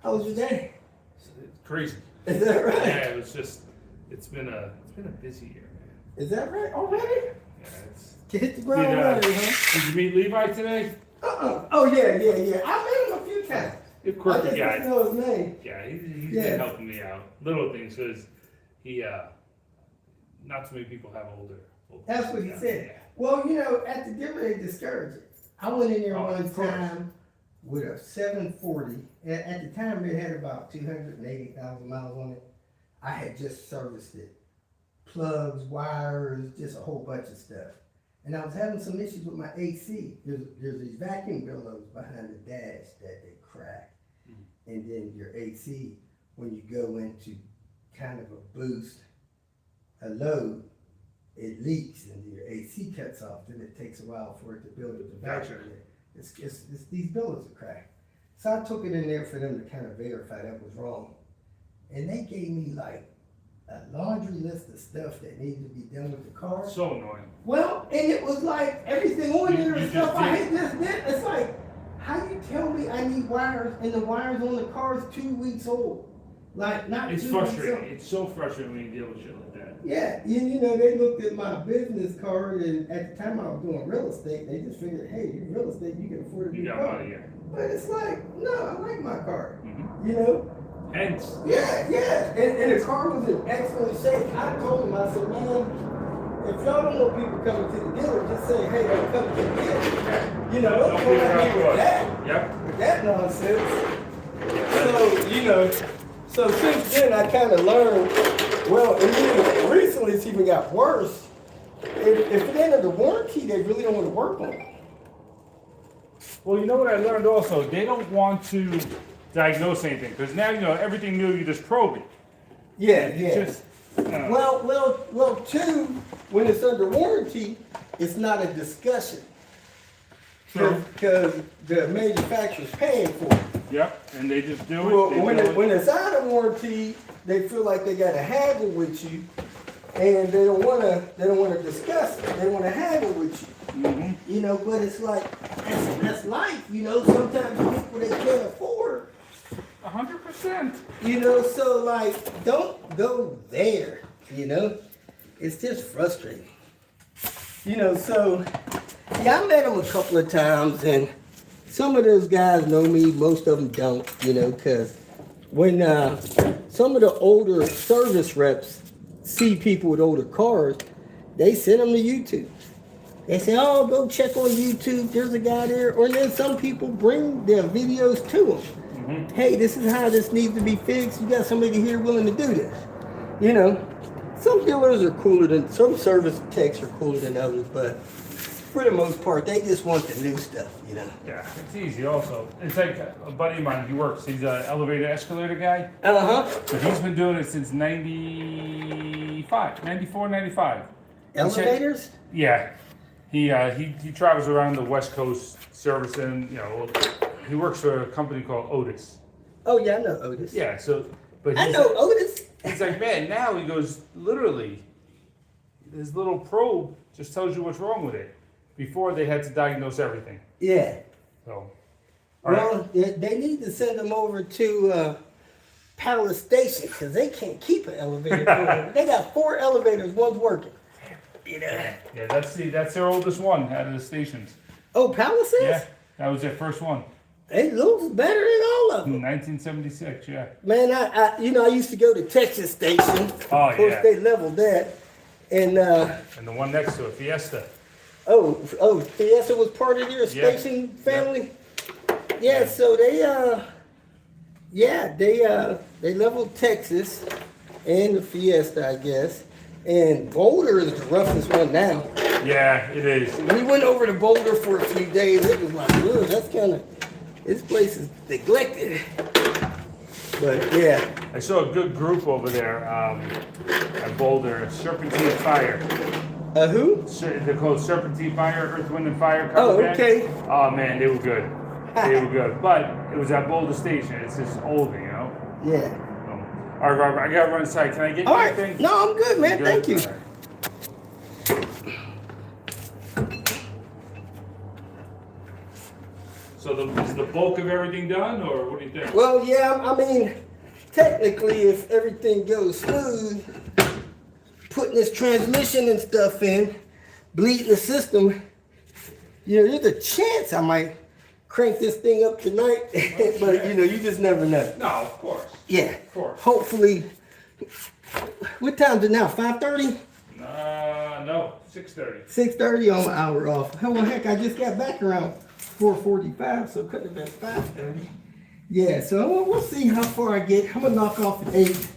How was your day? It's crazy. Is that right? Yeah, it's been a busy year, man. Is that right? Already? Yeah, it's. To hit the ground running, huh? Did you meet Levi today? Oh, yeah. I met him a few times. He's a quirky I just guy. don't know his name. Yeah, he's been helping me out. Little things, because he, not too many people have older That's what he stuff. said. Yeah. Well, you know, at the dimmer, they discourage it. I went in there one of course. time with a 740. At the time, it had about 280,000 miles on it. I had just serviced it. Plugs, wires, just a whole bunch of stuff. And I was having some issues with my AC. There's these vacuum billows behind the dash that they crack. And then your AC, when you go into kind of a boost, a load, it leaks and your AC cuts off. Then it takes a while for it to build up the vacuum. It's these billows are cracked. So I took it in there for them to kind of verify that was wrong. And they gave me like a laundry list of stuff that needed to be done with the car. So annoying. Well, and it was like everything on there and stuff I had just did. It's like, how you tell me I need wires and the wires on the car is 2 weeks old? Like, not It's 2 weeks frustrating. old. It's so frustrating when you deal with shit like that. Yeah, you know, they looked at my business card, and at the time I was doing real estate, they just figured, hey, you're real estate, you can afford a You new got car. money, yeah. But it's like, no, I like my car, Mm-hmm. you know? Hence. Yeah, and the car was in excellent shape. I told him, I said, man, if y'all don't know people coming to the dealer, just say, hey, I'm coming to the dealer. You know, don't come out here with that. Yep. With that nonsense. So, you know, so since then I kind of learned, well, and then recently it's even got worse. If it ain't under warranty, they really don't want to work on it. Well, you know what I learned also? They don't want to diagnose anything because now you know everything new. You just probe it. Yeah. Just, Well, too, when it's under warranty, it's not a discussion. True. Because the manufacturer's paying for it. Yep, and they just do it. Well, They when, do it, it. when it's out of warranty, they feel like they got to haggle with you, and they don't want to discuss it. They want to haggle with you. Mm-hmm. You know, but it's like that's life. You know, sometimes people they can't afford. 100%. You know, so like, don't go there. You know, it's just frustrating. You know, so yeah, I met him a couple of times, and some of those guys know me, most of them don't. You know, because when some of the older service reps see people with older cars, they send them to YouTube. They say, oh, go check on YouTube, there's a guy there. Or then some people bring their videos to them. Mm-hmm. Hey, this is how this needs to be fixed. You got somebody here willing to do this. You know, some dealers are cooler than, some service techs are cooler than others, but for the most part, they just want the new stuff, you know. Yeah, it's easy also. It's like a buddy of mine, he's an elevator escalator guy. Uh-huh. But he's been doing it since 95, 94, 95. Elevators? Yeah. He travels around the West Coast servicing, you know, he works for a company called Otis. Oh, yeah, I know Otis. Yeah, so, but I know Otis. he's like, man, now he goes, literally, this little probe just tells you what's wrong with it. Before they had to diagnose everything. Yeah. So, Well, they need to send them over to Palace Station because they can't keep an elevator going. They got 4 elevators, one's working. You know. Yeah, that's their oldest one out of the stations. Oh, Palace is? Yeah, that was their first one. It looks better than all of them. 1976, yeah. Man, I used to go to Texas Station. Oh, Of course, yeah. they leveled that. And And the one next to it, Fiesta. oh, Fiesta was part of your station family. Yeah, so they leveled Texas and the Fiesta, I guess. And Boulder is the roughest one now. Yeah, it is. We went over to Boulder for a few days. It was like, ugh, that's kind of, this place is neglected. But yeah. I saw a good group over there at Boulder, Serpentine Fire. Who? They're called Serpentine Fire, Earth, Wind, and Fire. Oh, band. okay. Oh, man, they were good. They were good. But it was at Boulder Station. It's just older, you know? Yeah. All right, Robert, I got to run inside. Can I get you All right. anything? No, I'm good, man. Good? Thank you. All right. So is the bulk of everything done, or what do you think? Well, yeah, I mean, technically, if everything goes smooth, putting this transmission and stuff in, bleeding the system, you know, there's a chance I might crank this thing up tonight, but you know, you just never know. No, of course. Yeah. Of course. Hopefully. What time is it now? 5:30? No, 6:30. 6:30 on my hour off. Oh, well, heck, I just got back around 4:45, so it could have been 5:30. Yeah, so we'll see how far I get. I'm gonna knock off at 8.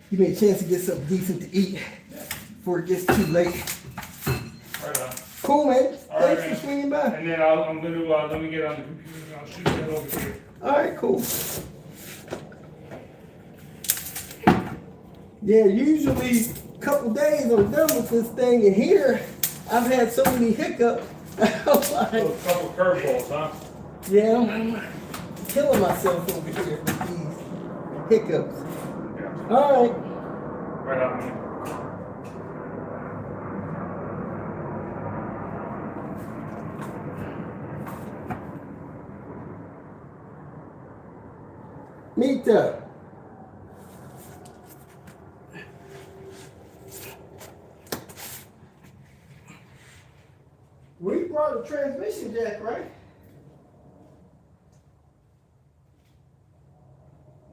Give me a chance to get something decent to eat before it gets too late. Right on. Cool, man. All Thanks right, for swinging by. And then I'm going to, let me get on the computer and I'll shoot that over here. All right, cool. Yeah, usually a couple days I'm done with this thing, and here I've had so many hiccups. I'm A like, couple curveballs, huh? yeah, I'm killing myself over here with these hiccups. Yeah. All right. Right on, man. Mita. We brought a transmission jack, right?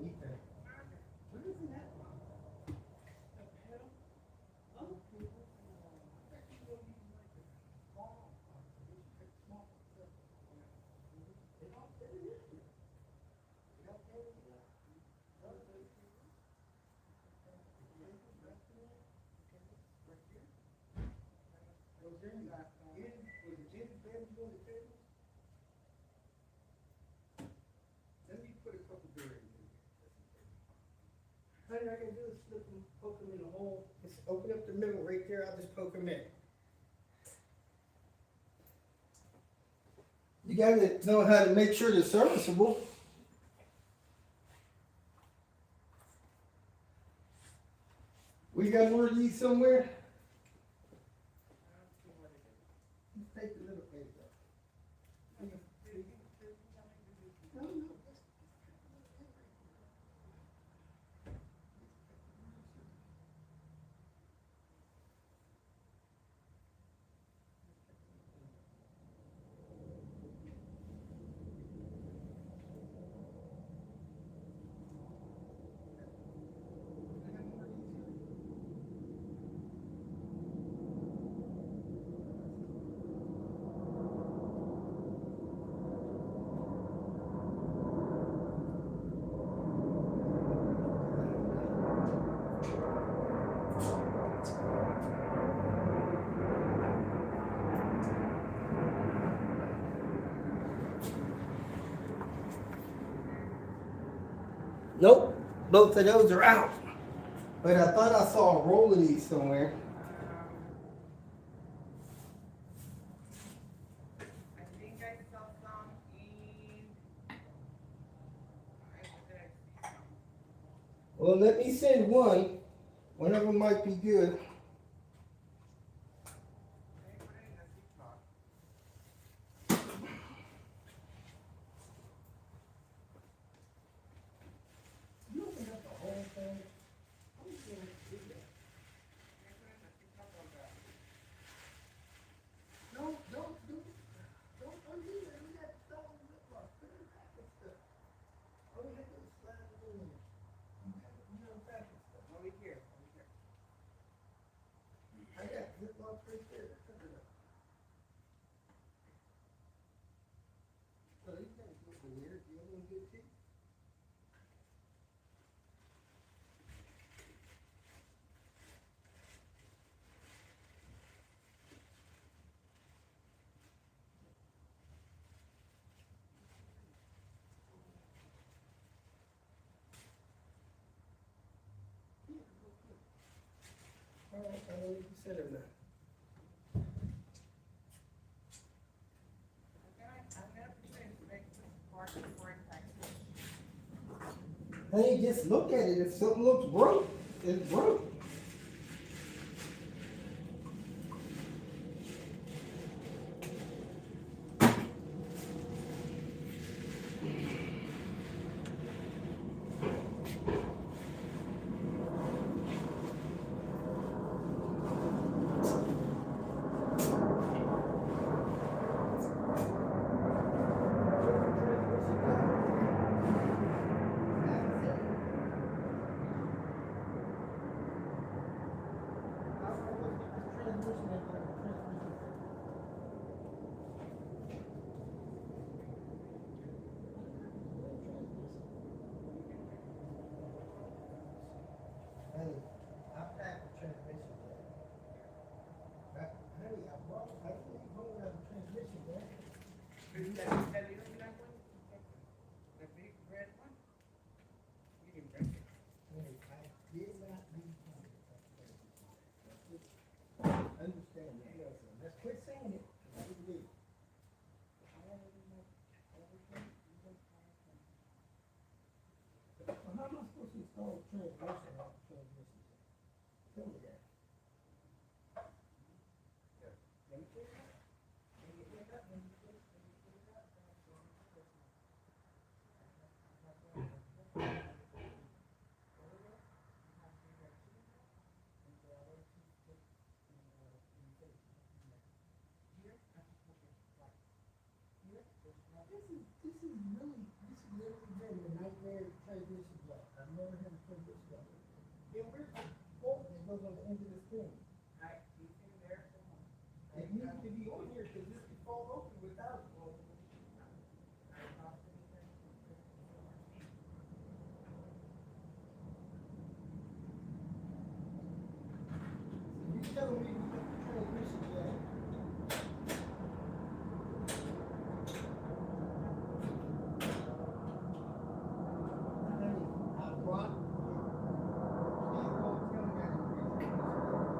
Mita. What is that? Let me put a couple bearings in here. All I can do is slip them, poke them in the hole. Just open up the middle right there. I'll just poke them in. You gotta know how to make sure they're serviceable. We got one of these somewhere. Take the little place up. No, no. Nope, both of those are out. But I thought I saw a roll of these somewhere. I think I saw some in. Well, let me send one. One of them might be good. You open up the whole thing. How you gonna do that? No, don't undo it. We got stuff in the car. Put it back and stuff. All you have to do is slide it in there. You unpack it stuff. Over here, over here. I got ziploc right there. Cut it up. So these things look weird. You have one good too? All right, I don't know if you said it or not. I'm gonna put it in make this part before I pack it. Hey, just look at it. If something looks broke, it's broke. installed transmission on transmission. Tell me that. This is literally been a nightmare transmission block. I've never had a transmission block. And where's the bolt that goes on the end of this thing? It needs to be on here because this could fall open without it. So you telling me we got the transmission jack? I brought it. Please don't tell me I didn't read it. Don't even say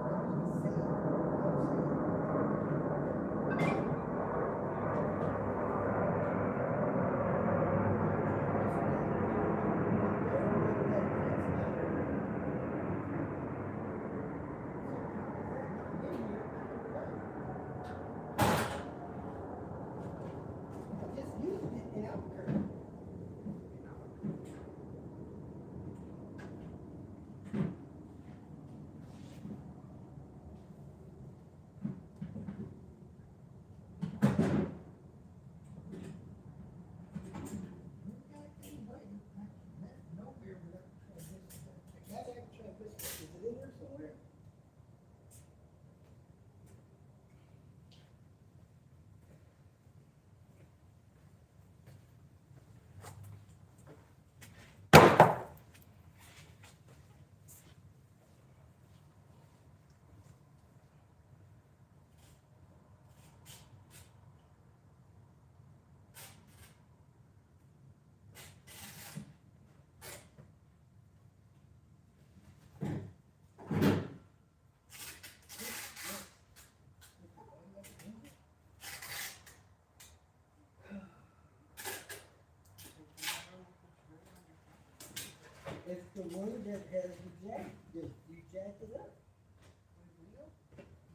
it. Don't say it. Just used it in Albuquerque. Nowhere without the transmission. I gotta have a transmission. Is it in there somewhere? It's the one that has the jack, you jack it up.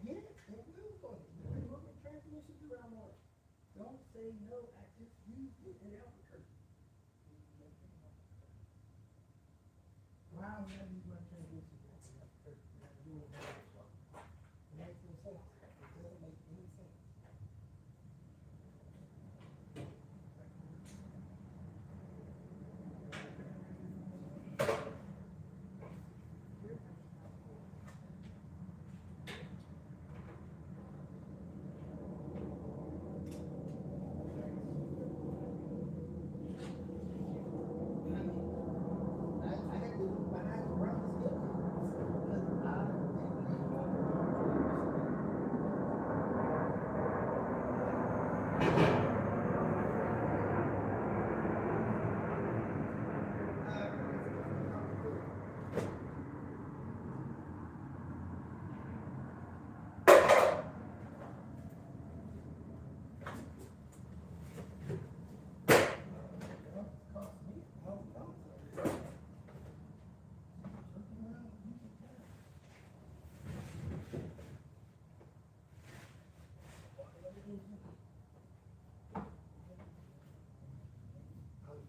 Yeah, it will go. You can look at transmissions around more. Don't say no, I just used it in Albuquerque. Wow, I use my transmission jack in Albuquerque. I'm doing that. It makes no sense. It doesn't make any sense. I had to look behind the rocks because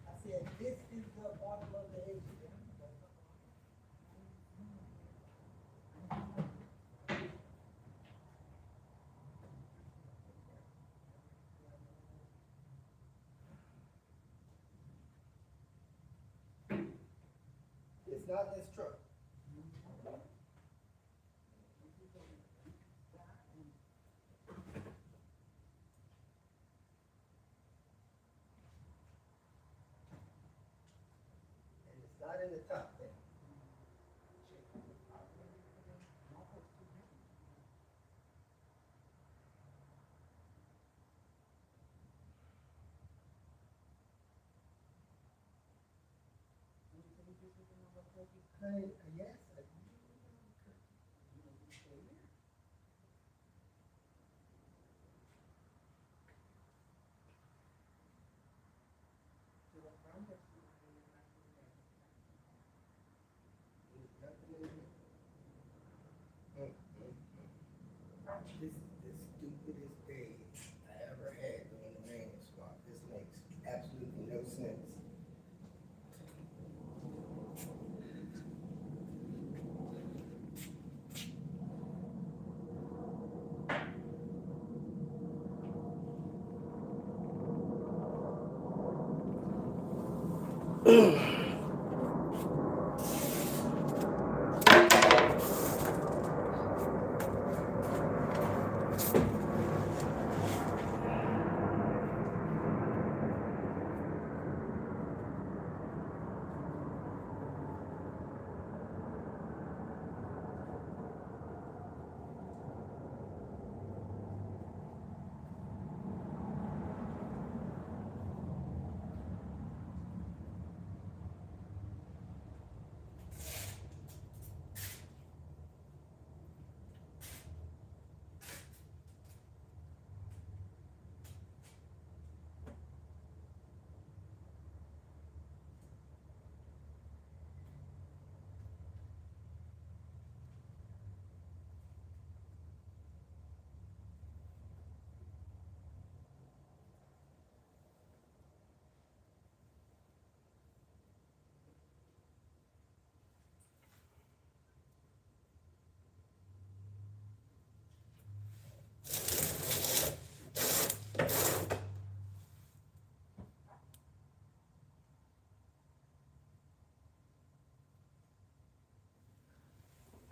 I said, this is the bottom of the age. It's not this truck. And it's not in the top thing. Honey, yes, I do.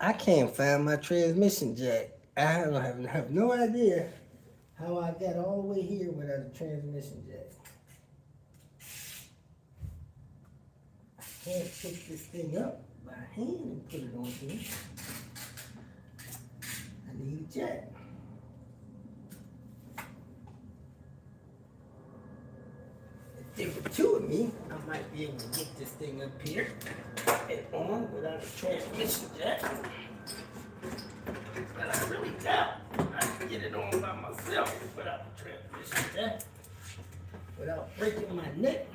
I can't find my transmission jack. I don't have no idea how I got all the way here without a transmission jack. I can't pick this thing up by hand and put it on here. I need a jack. If there were two of me, I might be able to get this thing up here and on without a transmission jack. But I really doubt I can get it on by myself without a transmission jack, without breaking my neck.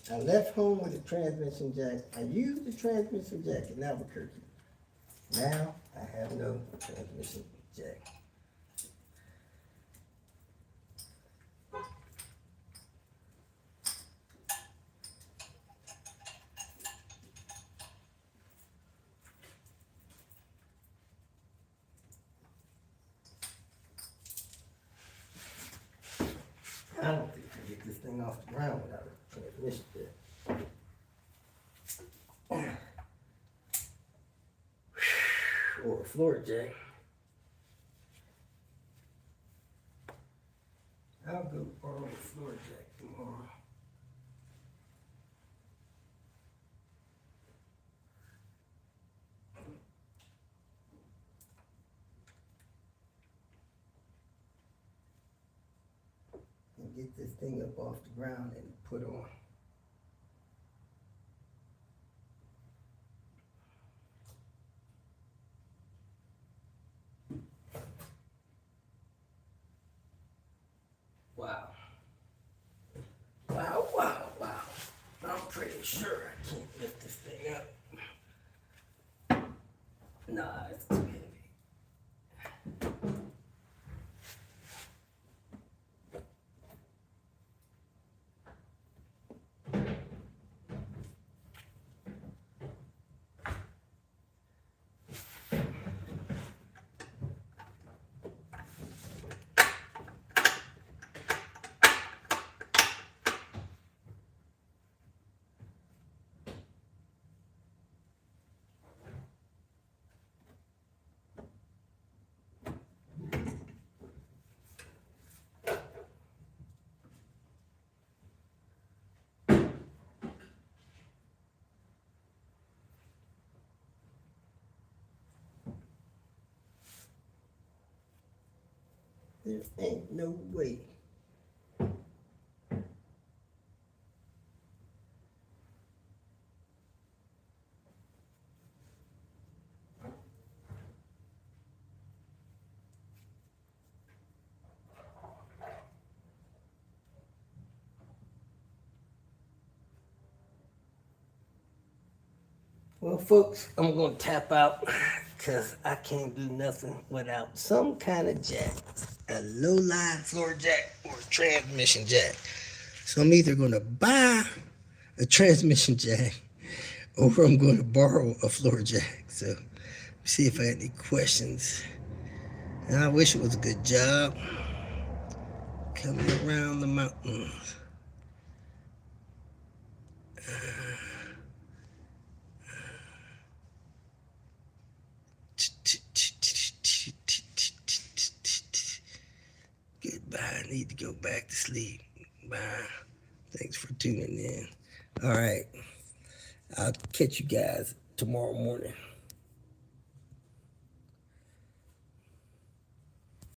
I left home with a transmission jack. I used the transmission jack in Albuquerque. Now I have no transmission jack. I don't think I can get this thing off the ground without a transmission jack. Or a floor jack. I'll go borrow a floor jack tomorrow. And get this thing up off the ground and put on. Wow. Wow, wow, wow. I'm pretty sure I can't lift this thing up. Nah, it's too heavy. There ain't no way. Well, folks, I'm going to tap out because I can't do nothing without some kind of jack. A low-line floor jack or a transmission jack. So I'm either going to buy a transmission jack or I'm going to borrow a floor jack. So See if I had any questions. And I wish it was a good job. Coming around the mountains. Goodbye. I need to go back to sleep. Bye. Thanks for tuning in. All right. I'll catch you guys tomorrow morning.